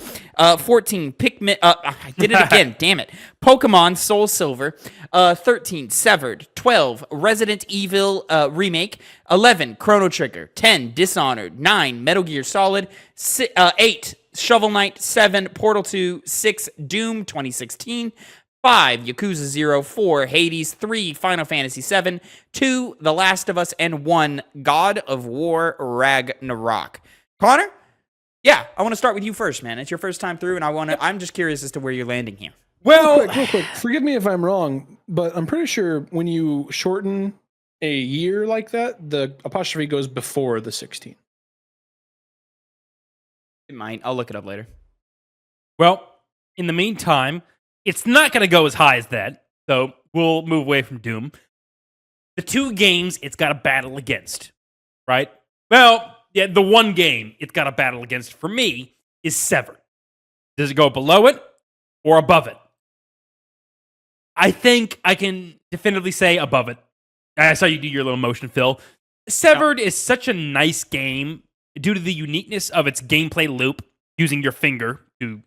14 Pikmin, I did it again, damn it, Pokemon Soul Silver, 13 Severed, 12 Resident Evil Remake, 11 Chrono Trigger, 10 Dishonored, 9 Metal Gear Solid, 8 Shovel Knight, 7 Portal 2, 6 Doom 2016, 5 Yakuza 0, 4 Hades, 3 Final Fantasy 7, 2 The Last of Us, and 1 God of War Ragnarok. Connor? Yeah, I want to start with you first, man. It's your first time through, and I'm just curious as to where you're landing here. Well, Real quick. Forgive me if I'm wrong, but I'm pretty sure when you shorten a year like that, the apostrophe goes before the 16. It might. I'll look it up later. well, in the meantime, it's not going to go as high as that, so we'll move away from Doom. The two games it's got to battle against, right? Well, yeah, the one game it's got to battle against for me is Severed. Does it go below it or above it? I think I can definitively say above it. I saw you do your little motion, Phil. Severed is such a nice game due to the uniqueness of its gameplay loop, using your finger to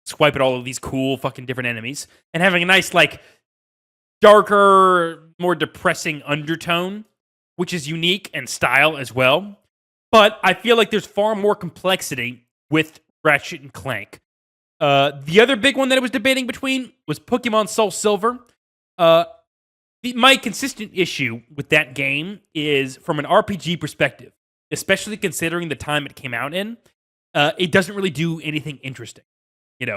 swipe at all of these cool fucking different enemies, and having a nice, like, darker, more depressing undertone, which is unique and style as well. But I feel like there's far more complexity with Ratchet and Clank. The other big one that I was debating between was Pokemon Soul Silver. My consistent issue with that game is from an RPG perspective, especially considering the time it came out in. It doesn't really do anything interesting, in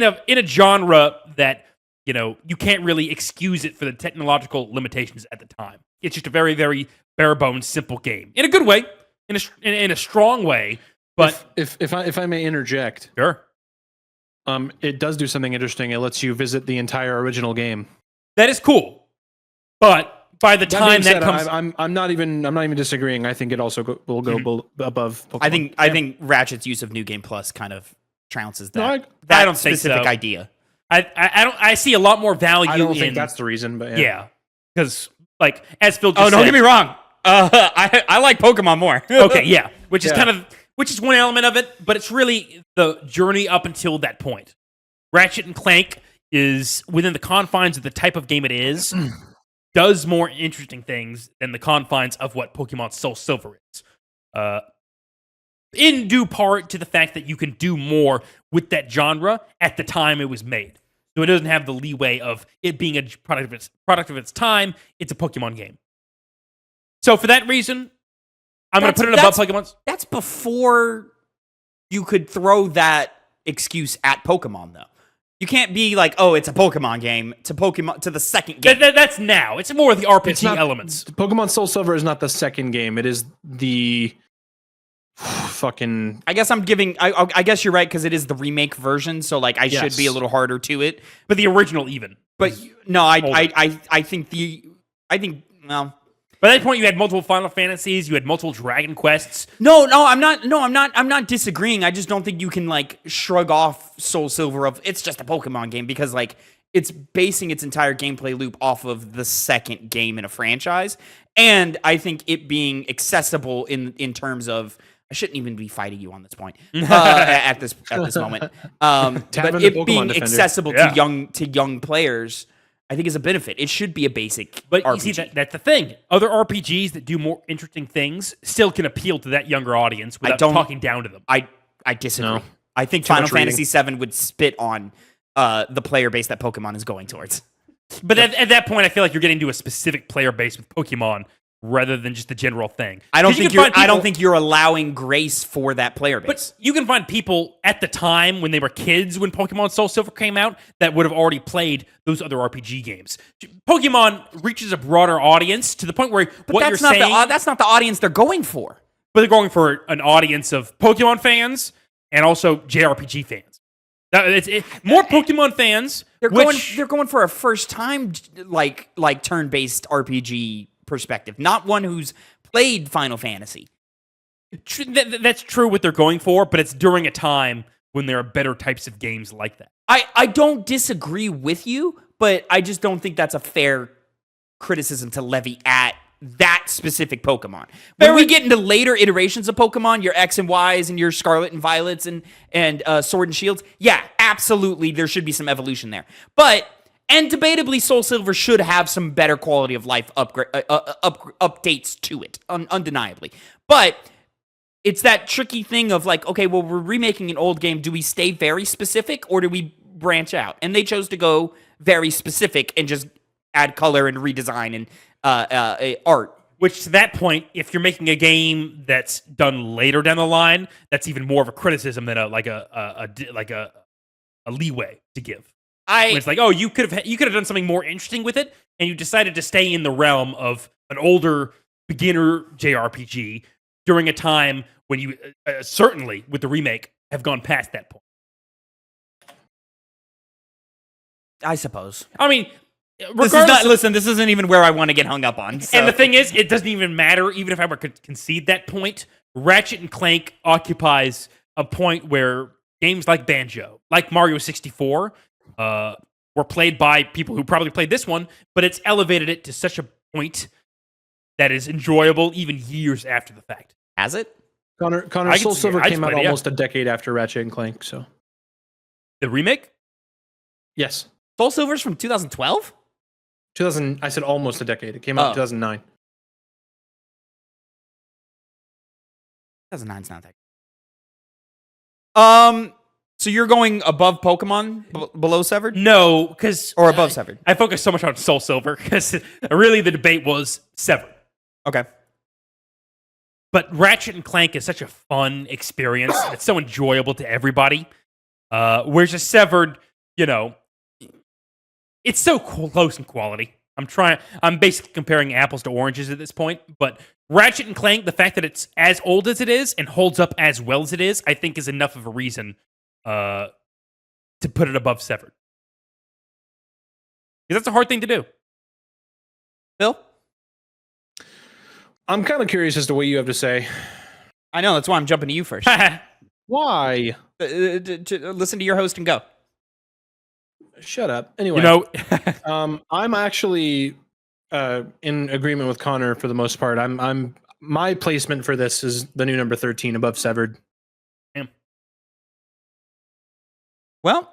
a genre that you can't really excuse it for the technological limitations at the time. It's just a very, very bare bones, simple game in a good way, in a strong way. But if I may interject, sure, it does do something interesting. It lets you visit the entire original game. that is cool. But by the time that being said, comes, I'm not even disagreeing. I think it also will go above Pokemon. I think Ratchet's use of New Game Plus kind of trounces that. No, I don't think specific so. idea. I see a lot more value. I don't in, think that's the reason, but yeah, because like as Phil just Oh, said, don't get me wrong. I like Pokemon more. okay, yeah, which is Yeah. which is one element of it, but it's really the journey up until that point. Ratchet and Clank is within the confines of the type of game it is, does more interesting things than the confines of what Pokemon Soul Silver is. In due part to the fact that you can do more with that genre at the time it was made. So it doesn't have the leeway of it being a product of its time. It's a Pokemon game. So for that reason, I'm going to put it above Pokemon. That's before you could throw that excuse at Pokemon, though. You can't be like, oh, it's a Pokemon game to the second game. That's now. It's more of the RPG elements. Pokemon Soul Silver is not the second game. It is the fucking. I guess I'm giving. I guess you're right because it is the remake version. So like, I should be a little harder to it. But the original, even. But no, I think well. By that point, you had multiple Final Fantasies, you had multiple Dragon Quests. No, I'm not disagreeing. I just don't think you can like shrug off Soul Silver of it's just a Pokemon game because like it's basing its entire gameplay loop off of the second game in a franchise, and I think it being accessible in terms of I shouldn't even be fighting you on this point at this moment. But it being accessible to young players. I think is a benefit. It should be a basic but RPG. You see, that's the thing. Other RPGs that do more interesting things still can appeal to that younger audience without talking down to them. I disagree. No. I think Final Fantasy VII would spit on the player base that Pokemon is going towards. But at that point, I feel like you're getting to a specific player base with Pokemon rather than just the general thing. I don't think you're allowing grace for that player base. But you can find people at the time when they were kids when Pokemon Soul Silver came out that would have already played those other RPG games. Pokemon reaches a broader audience to the point where that's not the audience they're going for. But they're going for an audience of Pokemon fans and also JRPG fans. More Pokemon fans. They're going for a first time like turn-based RPG perspective, not one who's played Final Fantasy. That's true what they're going for, but it's during a time when there are better types of games like that. I don't disagree with you, but I just don't think that's a fair criticism to levy at that specific Pokemon. When we get into later iterations of Pokemon, your X and Ys and your Scarlet and Violets and Sword and Shields, yeah, absolutely, there should be some evolution there. And debatably, Soul Silver should have some better quality of life updates to it, undeniably. But it's that tricky thing of like, okay, well, we're remaking an old game. Do we stay very specific or do we branch out? And they chose to go very specific and just add color and redesign and art. Which, to that point, if you're making a game that's done later down the line, that's even more of a criticism than a leeway to give. It's like, oh, you could have done something more interesting with it, and you decided to stay in the realm of an older beginner JRPG during a time when you certainly with the remake have gone past that point. I suppose. I mean, this isn't even where I want to get hung up on. So. And the thing is, it doesn't even matter. Even if I were to concede that point, Ratchet and Clank occupies a point where games like Banjo, like Mario 64. Were played by people who probably played this one, but it's elevated it to such a point that is enjoyable even years after the fact. Has it? Connor, Soul Silver came out almost a decade after Ratchet and Clank, so. The remake? Yes. Soul Silver's from 2012? I said almost a decade. It came out in 2009. 2009's not that. So you're going above Pokemon, below Severed? No, because... Or above Severed? I focus so much on Soul Silver, because really the debate was Severed. Okay. But Ratchet and Clank is such a fun experience. It's so enjoyable to everybody. Whereas just Severed, it's so close in quality. I'm basically comparing apples to oranges at this point, but Ratchet and Clank, the fact that it's as old as it is and holds up as well as it is, I think is enough of a reason to put it above Severed. Because that's a hard thing to do. Bill? I'm kind of curious as to what you have to say. I know, that's why I'm jumping to you first. Why? To listen to your host and go. Shut up. Anyway, I'm actually in agreement with Connor for the most part. My placement for this is the new number 13 above Severed. Well,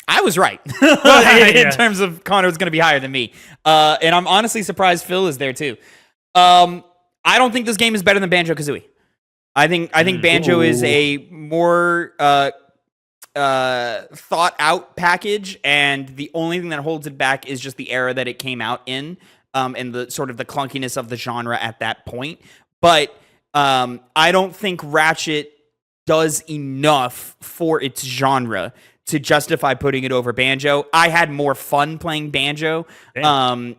I was right in terms of Connor was going to be higher than me. And I'm honestly surprised Phil is there too. I don't think this game is better than Banjo-Kazooie. I think Banjo is a more thought out package, and the only thing that holds it back is just the era that it came out in, and the sort of the clunkiness of the genre at that point. But I don't think Ratchet does enough for its genre to justify putting it over Banjo. I had more fun playing Banjo, and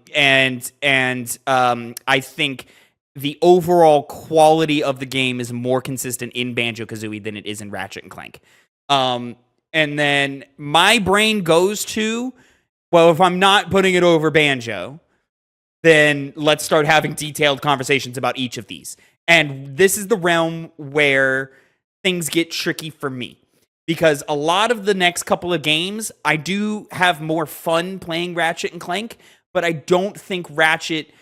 I think the overall quality of the game is more consistent in Banjo-Kazooie than it is in Ratchet and Clank. And then my brain goes to, well, if I'm not putting it over Banjo, then let's start having detailed conversations about each of these. And this is the realm where things get tricky for me, because a lot of the next couple of games, I do have more fun playing Ratchet and Clank, but I don't think Ratchet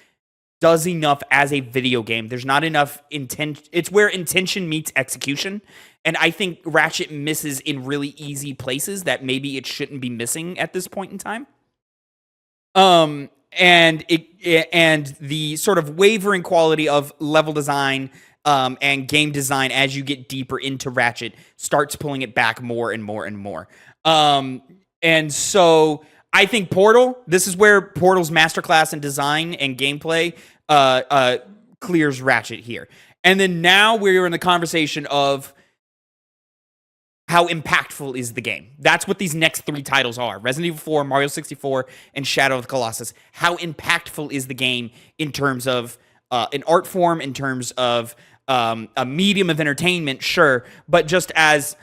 does enough as a video game. There's not enough intention. It's where intention meets execution. And I think Ratchet misses in really easy places that maybe it shouldn't be missing at this point in time. And the sort of wavering quality of level design and game design as you get deeper into Ratchet starts pulling it back more and more and more. And so I think Portal, this is where Portal's masterclass in design and gameplay clears Ratchet here. And then now we're in the conversation of how impactful is the game. That's what these next three titles are. Resident Evil 4, Mario 64, and Shadow of the Colossus. How impactful is the game in terms of an art form, in terms of a medium of entertainment, sure, but just as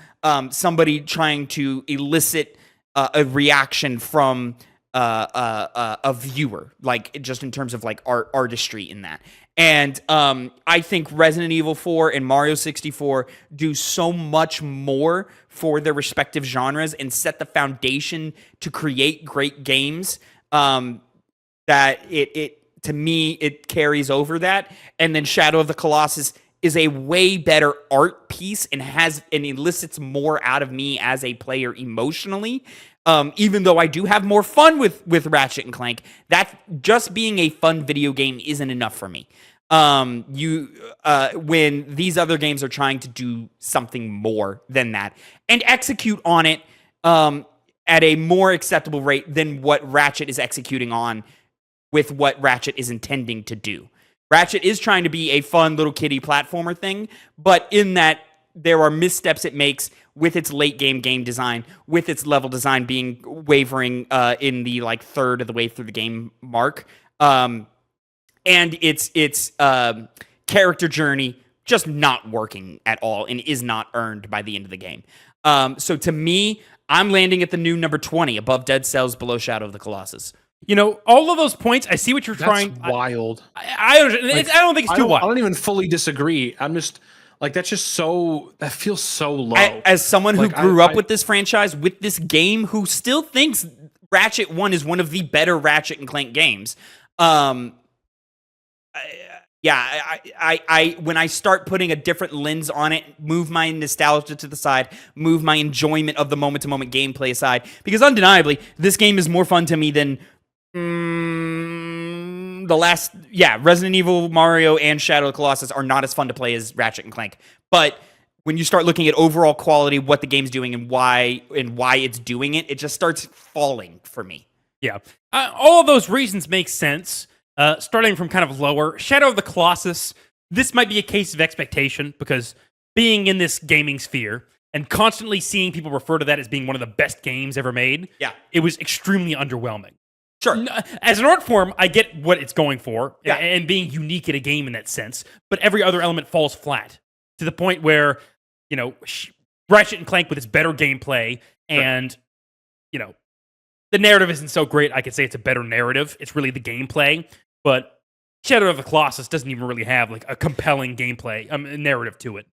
somebody trying to elicit a reaction from a viewer, like just in terms of like artistry in that. And I think Resident Evil 4 and Mario 64 do so much more for their respective genres and set the foundation to create great games that it to me, it carries over that. And then Shadow of the Colossus is a way better art piece and elicits more out of me as a player emotionally. Even though I do have more fun with Ratchet and Clank, that just being a fun video game isn't enough for me. When these other games are trying to do something more than that and execute on it at a more acceptable rate than what Ratchet is executing on with what Ratchet is intending to do. Ratchet is trying to be a fun little kiddie platformer thing, but in that there are missteps it makes with its late game design, with its level design being wavering in the like third of the way through the game mark, and its character journey just not working at all and is not earned by the end of the game. So to me, I'm landing at the new number 20, above Dead Cells, below Shadow of the Colossus. You know, all of those points, I see what you're That's trying. wild. I don't think it's too wild. I don't even fully disagree. I'm just like, that's just so, that feels so low. As someone who grew up with this franchise, with this game, who still thinks Ratchet 1 is one of the better Ratchet and Clank games, when I start putting a different lens on it, move my nostalgia to the side, move my enjoyment of the moment-to-moment gameplay aside, because undeniably, this game is more fun to me than Resident Evil, Mario, and Shadow of the Colossus are not as fun to play as Ratchet and Clank. But when you start looking at overall quality, what the game's doing, and why it's doing it, it just starts falling for me. Yeah. All of those reasons make sense. Starting from kind of lower, Shadow of the Colossus, this might be a case of expectation, because being in this gaming sphere and constantly seeing people refer to that as being one of the best games ever made, it was extremely underwhelming. Sure. As an art form, I get what it's going for, and being unique in a game in that sense, but every other element falls flat to the point where, you know, Ratchet and Clank with its better gameplay and, you know, the narrative isn't so great. I could say it's a better narrative. It's really the gameplay, but Shadow of the Colossus doesn't even really have like a compelling gameplay narrative to it.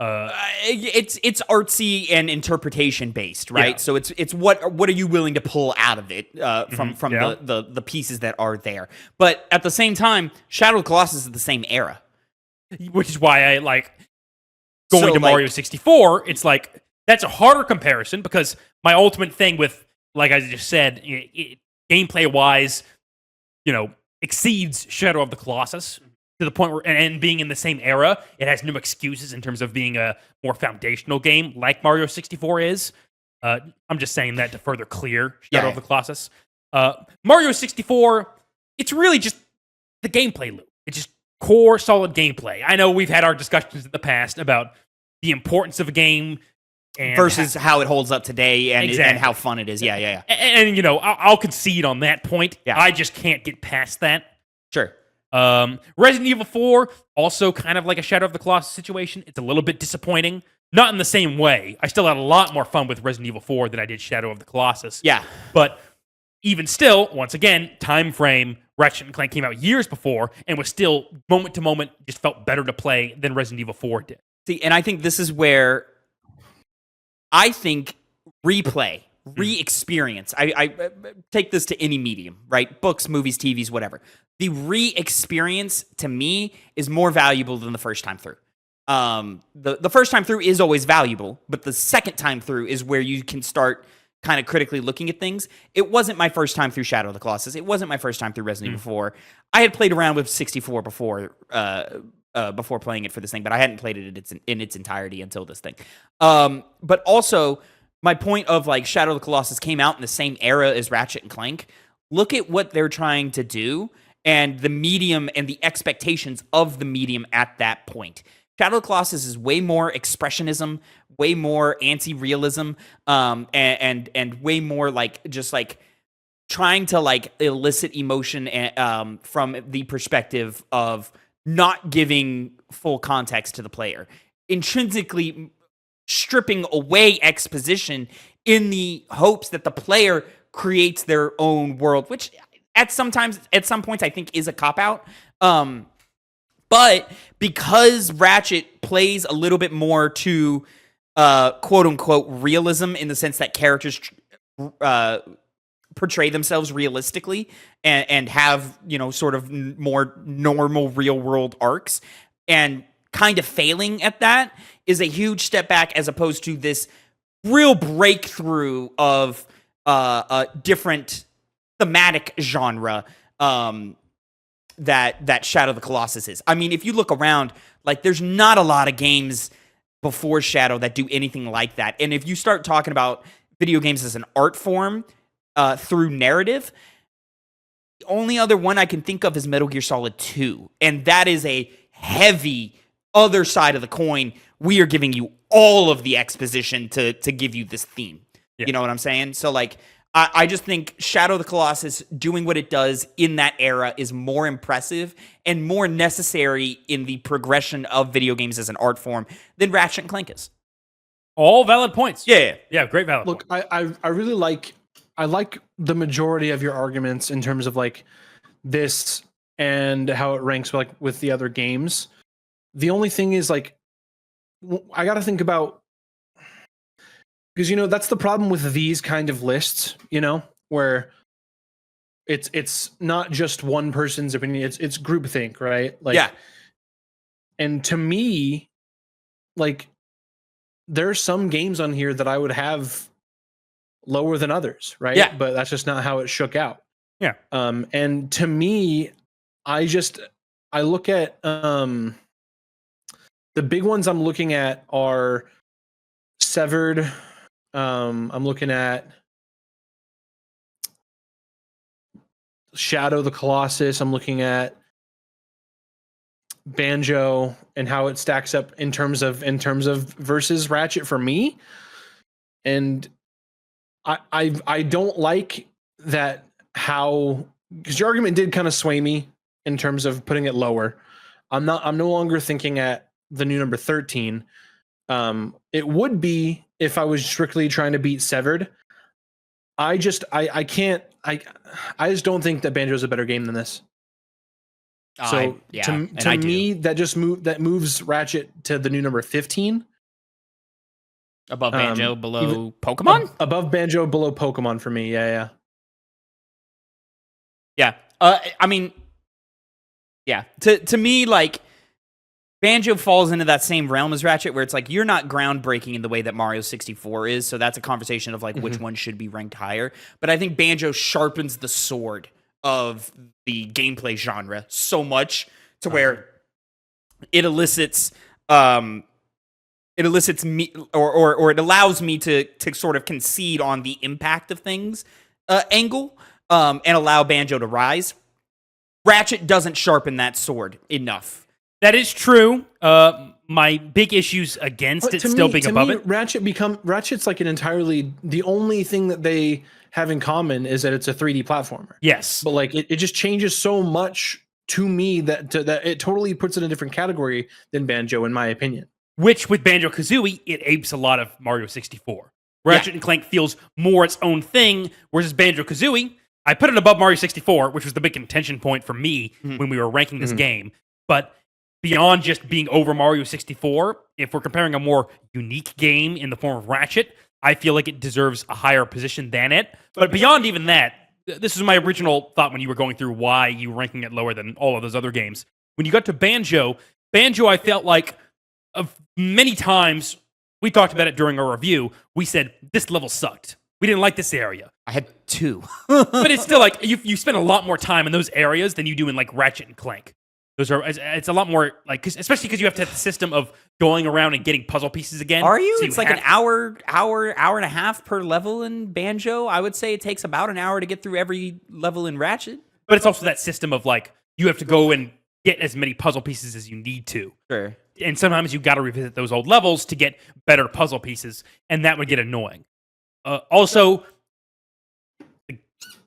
It's artsy and interpretation based, right? Yeah. So it's what are you willing to pull out of it from the pieces that are there? But at the same time, Shadow of the Colossus is the same era, which is why I like going to Mario 64. It's like that's a harder comparison, because my ultimate thing with, like I just said, gameplay wise, you know, exceeds Shadow of the Colossus. To the point where, and being in the same era, it has no excuses in terms of being a more foundational game like Mario 64 is. I'm just saying that to further clear Shadow Yeah. of the Colossus. Mario 64, it's really just the gameplay loop. It's just core, solid gameplay. I know we've had our discussions in the past about the importance of a game and versus how it holds up today and Exactly. how fun it is. Yeah. And you know, I'll concede on that point. Yeah. I just can't get past that. Sure. Resident Evil 4, also kind of like a Shadow of the Colossus situation. It's a little bit disappointing. Not in the same way. I still had a lot more fun with Resident Evil 4 than I did Shadow of the Colossus. Yeah. But even still, once again, time frame, Ratchet and Clank came out years before and was still, moment to moment, just felt better to play than Resident Evil 4 did. See, and I think this is where I think replay, re-experience. I take this to any medium, right? Books, movies, TVs, whatever. The re-experience to me is more valuable than the first time through. The first time through is always valuable, but the second time through is where you can start kind of critically looking at things. It wasn't my first time through Shadow of the Colossus. It wasn't my first time through Resident Evil 4. I had played around with 64 before playing it for this thing, but I hadn't played it in its entirety until this thing. But also, my point of like Shadow of the Colossus came out in the same era as Ratchet and Clank. Look at what they're trying to do and the medium and the expectations of the medium at that point. Shadow of the Colossus is way more expressionism, way more anti-realism, and way more like just like trying to like elicit emotion from the perspective of not giving full context to the player, intrinsically stripping away exposition in the hopes that the player creates their own world, which at some points I think is a cop-out. But because Ratchet plays a little bit more to quote unquote realism in the sense that characters portray themselves realistically and have, you know, sort of more normal real world arcs, and kind of failing at that is a huge step back as opposed to this real breakthrough of a different thematic genre that Shadow of the Colossus is. I mean, if you look around, like there's not a lot of games before Shadow that do anything like that. And if you start talking about video games as an art form through narrative, the only other one I can think of is Metal Gear Solid 2. And that is a heavy other side of the coin. We are giving you all of the exposition to give you this theme. Yeah. You know what I'm saying? So like, I just think Shadow of the Colossus doing what it does in that era is more impressive and more necessary in the progression of video games as an art form than Ratchet and Clank is. All valid points. Yeah. Great valid Look, points. I really like the majority of your arguments in terms of like this and how it ranks with the other games. The only thing is like I got to think about, because, you know, that's the problem with these kind of lists, you know, where it's not just one person's opinion, it's groupthink, right? Like, yeah. And to me, like, there are some games on here that I would have lower than others, right? Yeah. But that's just not how it shook out. Yeah. And to me, I look at the big ones I'm looking at are Severed. I'm looking at Shadow of the Colossus. I'm looking at Banjo and how it stacks up in terms of versus Ratchet for me. And I don't like that, how, because your argument did kind of sway me in terms of putting it lower. I'm no longer thinking at the new number 13. It would be if I was strictly trying to beat Severed. I just don't think that Banjo is a better game than this. So to me, that moves Ratchet to the new number 15. Above Banjo, below Pokemon? Above Banjo, below Pokemon for me. Yeah. I mean, yeah. To me, like, Banjo falls into that same realm as Ratchet, where it's like you're not groundbreaking in the way that Mario 64 is. So that's a conversation of like which one should be ranked higher. But I think Banjo sharpens the sword of the gameplay genre so much to where it elicits it elicits me, or it allows me to sort of concede on the impact of things angle, and allow Banjo to rise. Ratchet doesn't sharpen that sword enough. That is true. My big issues against it still being above it. Ratchet's like an entirely, the only thing that they have in common is that it's a 3D platformer. Yes. But like it just changes so much to me that it totally puts it in a different category than Banjo, in my opinion. Which with Banjo-Kazooie, it apes a lot of Mario 64. Ratchet and Clank feels more its own thing, whereas Banjo-Kazooie, I put it above Mario 64, which was the big contention point for me when we were ranking this game. But beyond just being over Mario 64, if we're comparing a more unique game in the form of Ratchet, I feel like it deserves a higher position than it. But beyond even that, this is my original thought when you were going through why you were ranking it lower than all of those other games. When you got to Banjo, I felt like many times, we talked about it during our review, we said, this level sucked. We didn't like this area. I had 2. But it's still like, you spend a lot more time in those areas than you do in like Ratchet and Clank. It's a lot more like, especially because you have to have the system of going around and getting puzzle pieces again. Are you? So it's like an hour and a half per level in Banjo. I would say it takes about an hour to get through every level in Ratchet. But it's also that system of like, you have to go and get as many puzzle pieces as you need to. Sure. And sometimes you got to revisit those old levels to get better puzzle pieces, and that would get annoying. Also, the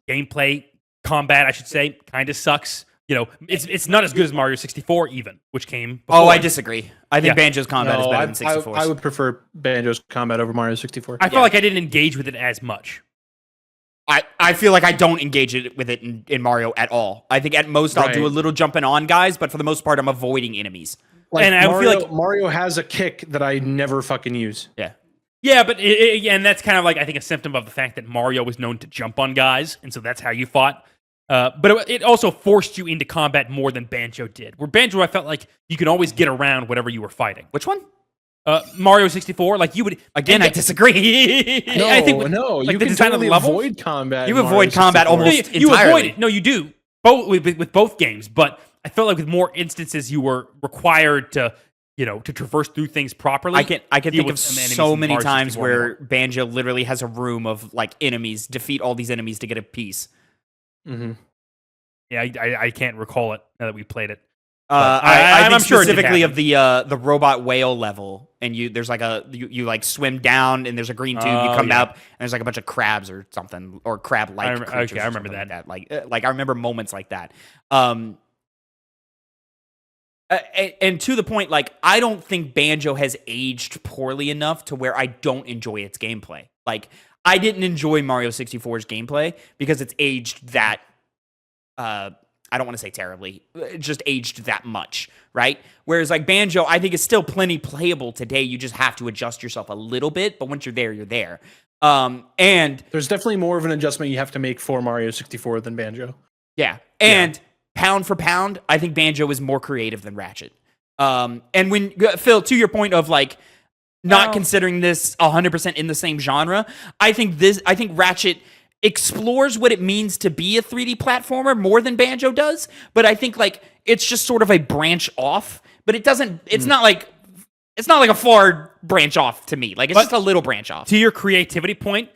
gameplay, combat, I should say, kind of sucks. You know, it's not as good as Mario 64 even, which came before. Oh, I disagree. I think Banjo's combat is better than 64's. I would prefer Banjo's combat over Mario 64. I feel like I didn't engage with it as much. I feel like I don't engage with it in Mario at all. I think at most I'll do a little jumping on guys, but for the most part I'm avoiding enemies. Like and I feel like Mario has a kick that I never fucking use. Yeah. Yeah, but and that's kind of like, I think, a symptom of the fact that Mario was known to jump on guys, and so that's how you fought. But it also forced you into combat more than Banjo did. Where Banjo, I felt like you could always get around whatever you were fighting. Which one? Mario 64, like you would... Again, I disagree. No, you can totally avoid combat. You avoid combat almost entirely. You avoid it. No, you do. With both games, but I felt like with more instances you were required to... to traverse through things properly. I can think of so many times where Banjo literally has a room of like enemies, defeat all these enemies to get a piece. Mm-hmm. Yeah, I can't recall it now that we played it. I'm sure specifically of the robot whale level, and there's like you like swim down, and there's a green tube. You come up, and there's like a bunch of crabs or something, or crab-like creatures. Okay, I remember that. Like I remember moments like that. And to the point, like, I don't think Banjo has aged poorly enough to where I don't enjoy its gameplay. Like, I didn't enjoy Mario 64's gameplay because it's aged that, I don't want to say terribly, just aged that much, right? Whereas, like, Banjo, I think is still plenty playable today. You just have to adjust yourself a little bit, but once you're there, you're there. And there's definitely more of an adjustment you have to make for Mario 64 than Banjo. Yeah. And pound for pound, I think Banjo is more creative than Ratchet. And when Phil, to your point of like not considering this 100% in the same genre, I think Ratchet explores what it means to be a 3D platformer more than Banjo does. But I think like it's just sort of a branch off. But it doesn't. It's not like a far branch off to me. Like it's just a little branch off. To your creativity point,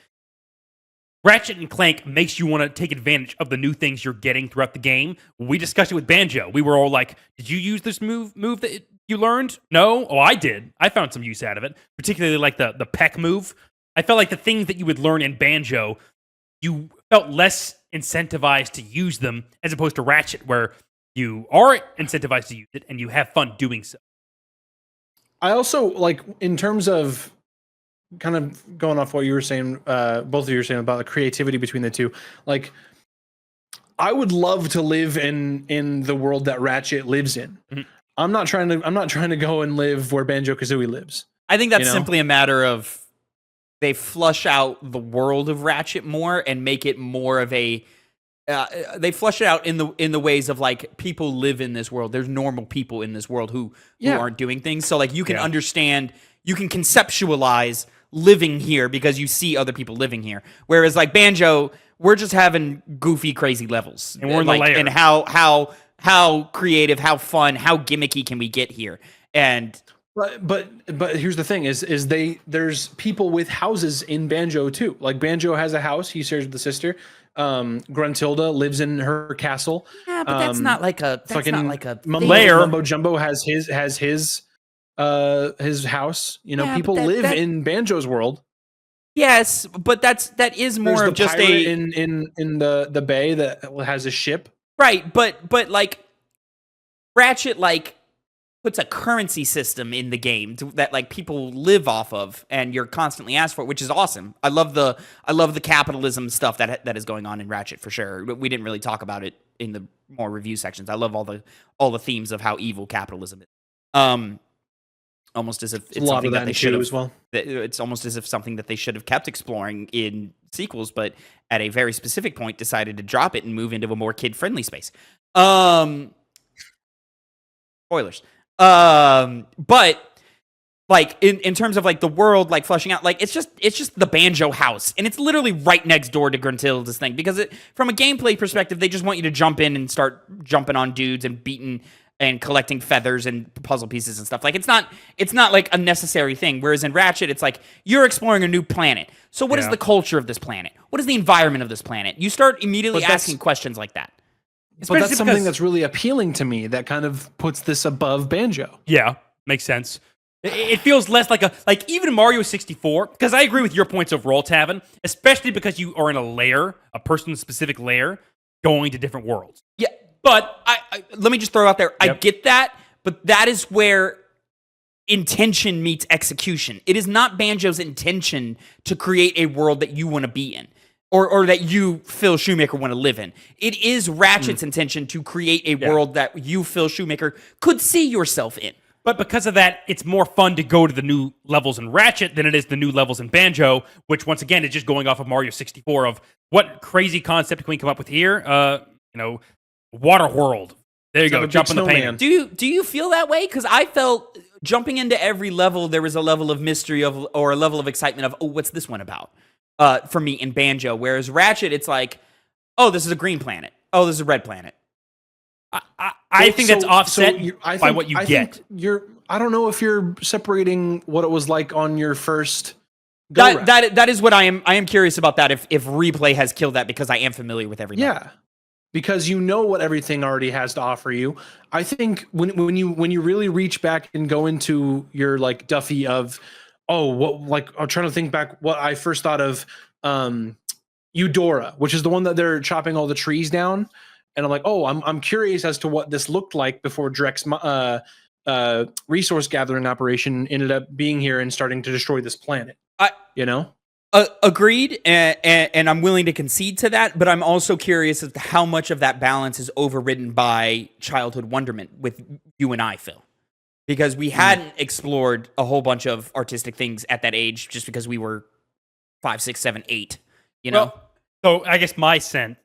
Ratchet and Clank makes you want to take advantage of the new things you're getting throughout the game. We discussed it with Banjo. We were all like, did you use this move that you learned? No? Oh, I did. I found some use out of it, particularly like the peck move. I felt like the things that you would learn in Banjo, you felt less incentivized to use them as opposed to Ratchet, where you are incentivized to use it and you have fun doing so. I also, like, in terms of kind of going off what you were saying, both of you were saying about the creativity between the two. Like, I would love to live in the world that Ratchet lives in. Mm-hmm. I'm not trying to go and live where Banjo-Kazooie lives. I think that's simply a matter of they flush out the world of Ratchet more and make it more of a. They flush it out in the ways of like people live in this world. There's normal people in this world who aren't doing things. So like you can understand, you can conceptualize living here because you see other people living here. Whereas like Banjo, we're just having goofy, crazy levels, and we're in like, the layer. And how creative, how fun, how gimmicky can we get here? And But here's the thing: is there's people with houses in Banjo too. Like Banjo has a house he shares with the sister. Gruntilda lives in her castle. Yeah, but that's not like a lair. Mumbo Jumbo has his house. You know, Yeah, people but live that- in Banjo's world. Yes, but that is more There's of the just pirate a in the bay that has a ship. right. But like Ratchet like puts a currency system in the game that like people live off of, and you're constantly asked for it, which is awesome. I love the capitalism stuff that is going on in Ratchet for sure. We didn't really talk about it in the more review sections. I love all the themes of how evil capitalism is. Almost as if it's something that they should have as well. It's almost as if something that they should have kept exploring in sequels, but at a very specific point decided to drop it and move into a more kid-friendly space. Spoilers. But like in terms of like the world like fleshing out, like it's just the Banjo house, and it's literally right next door to Gruntilda's thing, because from a gameplay perspective, they just want you to jump in and start jumping on dudes and beating and collecting feathers and puzzle pieces and stuff. Like it's not like a necessary thing. Whereas in Ratchet, it's like you're exploring a new planet. So what is the culture of this planet? What is the environment of this planet? You start immediately asking questions like that. But that's something that's really appealing to me. That kind of puts this above Banjo. Yeah, makes sense. It feels less like even Mario 64, because I agree with your points overall, Tavin, especially because you are in a layer, a person-specific layer, going to different worlds. Yeah, but I let me just throw out there, I get that, but that is where intention meets execution. It is not Banjo's intention to create a world that you want to be in. Or that you, Phil Shoemaker, want to live in. It is Ratchet's intention to create a world that you, Phil Shoemaker, could see yourself in. But because of that, it's more fun to go to the new levels in Ratchet than it is the new levels in Banjo, which once again is just going off of Mario 64 of what crazy concept can we come up with here? Water World. There you go. Jump in the paint. Do you feel that way? Because I felt jumping into every level, there was a level of mystery or a level of excitement of, oh, what's this one about? For me in Banjo, whereas Ratchet, it's like, oh, this is a green planet. Oh, this is a red planet. I think that's offset by what you get. I don't know if you're separating what it was like on your first. That is what I am curious about. That if replay has killed that, because I am familiar with everything. Yeah, because you know what everything already has to offer you. I think when you really reach back and go into your like Duffy of. Oh, what like I'm trying to think back what I first thought of Eudora, which is the one that they're chopping all the trees down. And I'm like, oh, I'm curious as to what this looked like before Drek's resource gathering operation ended up being here and starting to destroy this planet. Agreed, and I'm willing to concede to that, but I'm also curious as to how much of that balance is overridden by childhood wonderment with you and I, Phil. Because we hadn't explored a whole bunch of artistic things at that age, just because we were 5, 6, 7, 8. You know. So I guess my sense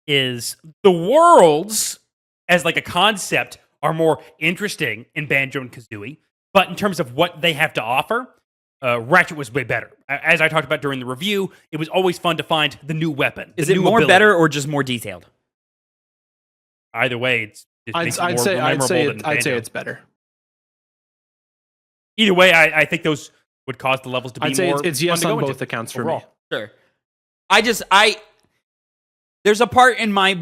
is the worlds as like a concept are more interesting in Banjo and Kazooie, but in terms of what they have to offer, Ratchet was way better. As I talked about during the review, it was always fun to find the new weapon. Is it more better or just more detailed? Either way, I'd say it's better. Either way, I think those would cause the levels to be more. It's yes on both accounts for me. Sure. There's a part in my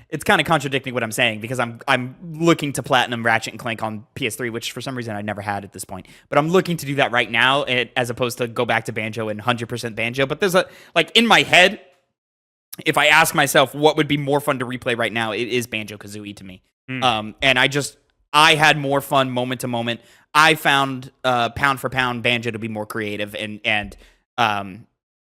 it's kind of contradicting what I'm saying, because I'm looking to platinum Ratchet and Clank on PS3, which for some reason I never had at this point. But I'm looking to do that right now, as opposed to go back to Banjo and 100% Banjo. But there's in my head, if I ask myself what would be more fun to replay right now, it is Banjo-Kazooie to me. And I had more fun moment to moment. I found pound for pound Banjo to be more creative, and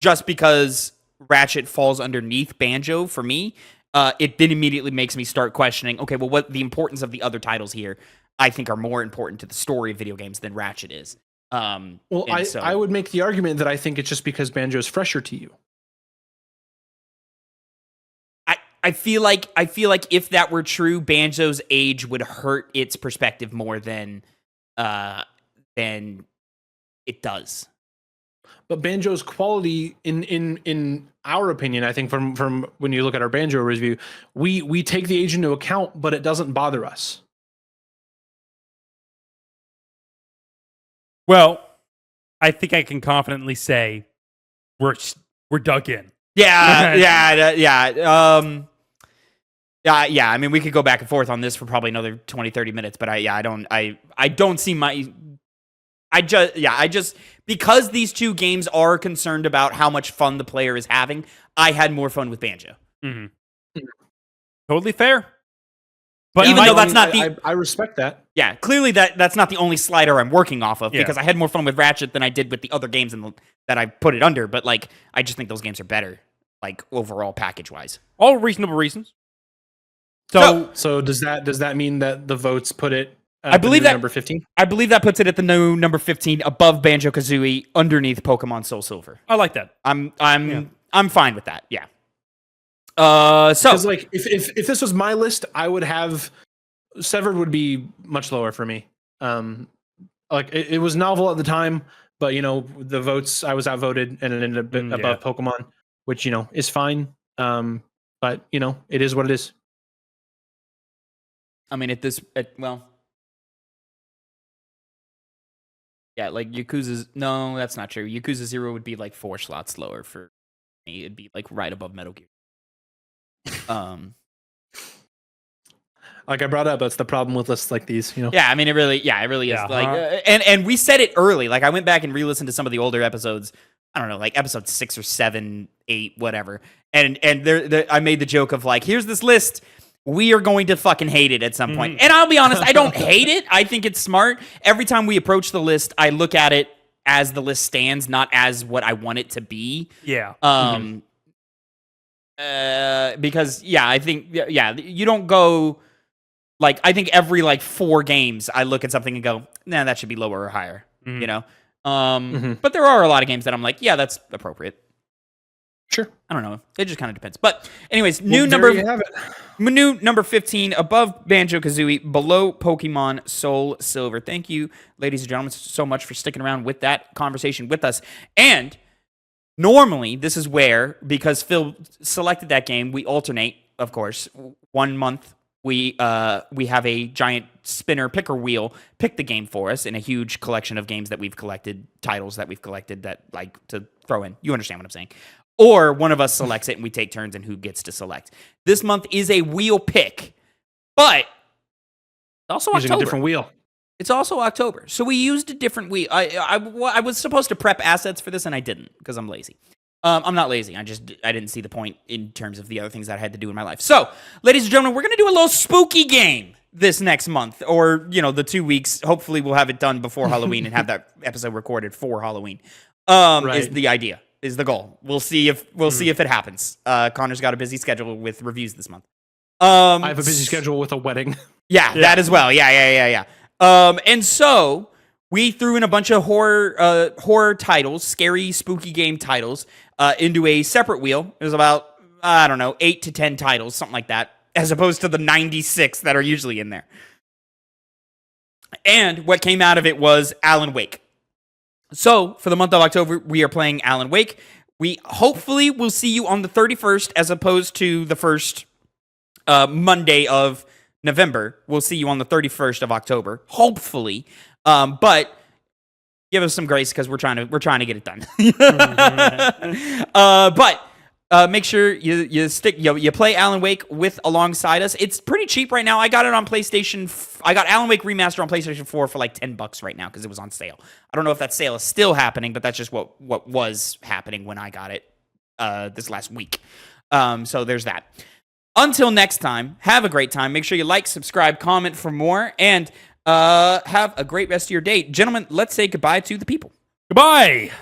just because Ratchet falls underneath Banjo for me, it then immediately makes me start questioning, okay, well, what the importance of the other titles here I think are more important to the story of video games than Ratchet is. I would make the argument that I think it's just because Banjo is fresher to you. I feel like if that were true, Banjo's age would hurt its perspective more than it does. But Banjo's quality, in our opinion, I think from when you look at our Banjo review, we take the age into account, but it doesn't bother us. Well, I think I can confidently say we're dug in. Yeah. I mean, we could go back and forth on this for probably another 20, 30 minutes, but I don't see because these two games are concerned about how much fun the player is having, I had more fun with Banjo. Mm-hmm. Totally fair. But even though that's not I respect that. Yeah, clearly that's not the only slider I'm working off of, Yeah. because I had more fun with Ratchet than I did with the other games that I put it under, but like, I just think those games are better, like, overall package-wise. All reasonable reasons. So does that mean that the votes put it I believe that number 15? I believe that puts it at the new number 15, above Banjo-Kazooie, underneath Pokemon Soul Silver. I like that. I'm fine with that. Yeah. So Because like if this was my list, I would have Severed would be much lower for me. Like it was novel at the time, but the votes, I was outvoted and it ended up above Pokemon, which is fine. But it is what it is. I mean, yeah, like Yakuza's. No, that's not true. Yakuza 0 would be like 4 slots lower for me. It'd be like right above Metal Gear. Like I brought up, that's the problem with lists like these. Yeah, I mean, it really is. Like, and we said it early. Like, I went back and re-listened to some of the older episodes. I don't know, like episode 6 or 7, 8, whatever. And I made the joke of like, here's this list. We are going to fucking hate it at some point. And I'll be honest, I don't hate it. I think it's smart. Every time we approach the list, I look at it as the list stands, not as what I want it to be. Yeah. Because I think you don't go like, I think every like 4 games I look at something and go, nah, that should be lower or higher. But there are a lot of games that I'm like, yeah, that's appropriate. Sure. I don't know. It just kind of depends. But anyways, New number 15, above Banjo-Kazooie, below Pokemon Soul Silver. Thank you, ladies and gentlemen, so much for sticking around with that conversation with us. And normally, this is where, because Phil selected that game, we alternate, of course. 1 month, we have a giant spinner picker wheel pick the game for us in a huge collection of games that we've collected, titles that we've collected that like to throw in. You understand what I'm saying? Or one of us selects it and we take turns and who gets to select. This month is a wheel pick, but also using October. A different wheel. It's also October. So we used a different wheel. I was supposed to prep assets for this and I didn't because I'm lazy. I'm not lazy. I didn't see the point in terms of the other things that I had to do in my life. So, ladies and gentlemen, we're going to do a little spooky game this next month, or, the 2 weeks. Hopefully we'll have it done before Halloween and have that episode recorded for Halloween. Is the idea. Is the goal. We'll see if it happens. Connor's got a busy schedule with reviews this month. I have a busy schedule with a wedding. Yeah, that as well. Yeah. And so we threw in a bunch of horror titles, scary, spooky game titles, into a separate wheel. It was about, 8 to 10 titles, something like that, as opposed to the 96 that are usually in there. And what came out of it was Alan Wake. So, for the month of October, we are playing Alan Wake. We hopefully will see you on the 31st as opposed to the first Monday of November. We'll see you on the 31st of October, hopefully. But give us some grace because we're trying to get it done. But make sure you play Alan Wake alongside us. It's pretty cheap right now. I got it on PlayStation. I got Alan Wake Remaster on PlayStation 4 for like $10 right now because it was on sale. I don't know if that sale is still happening, but that's just what was happening when I got it this last week. So there's that. Until next time, have a great time. Make sure you like, subscribe, comment for more, and have a great rest of your day. Gentlemen, let's say goodbye to the people. Goodbye.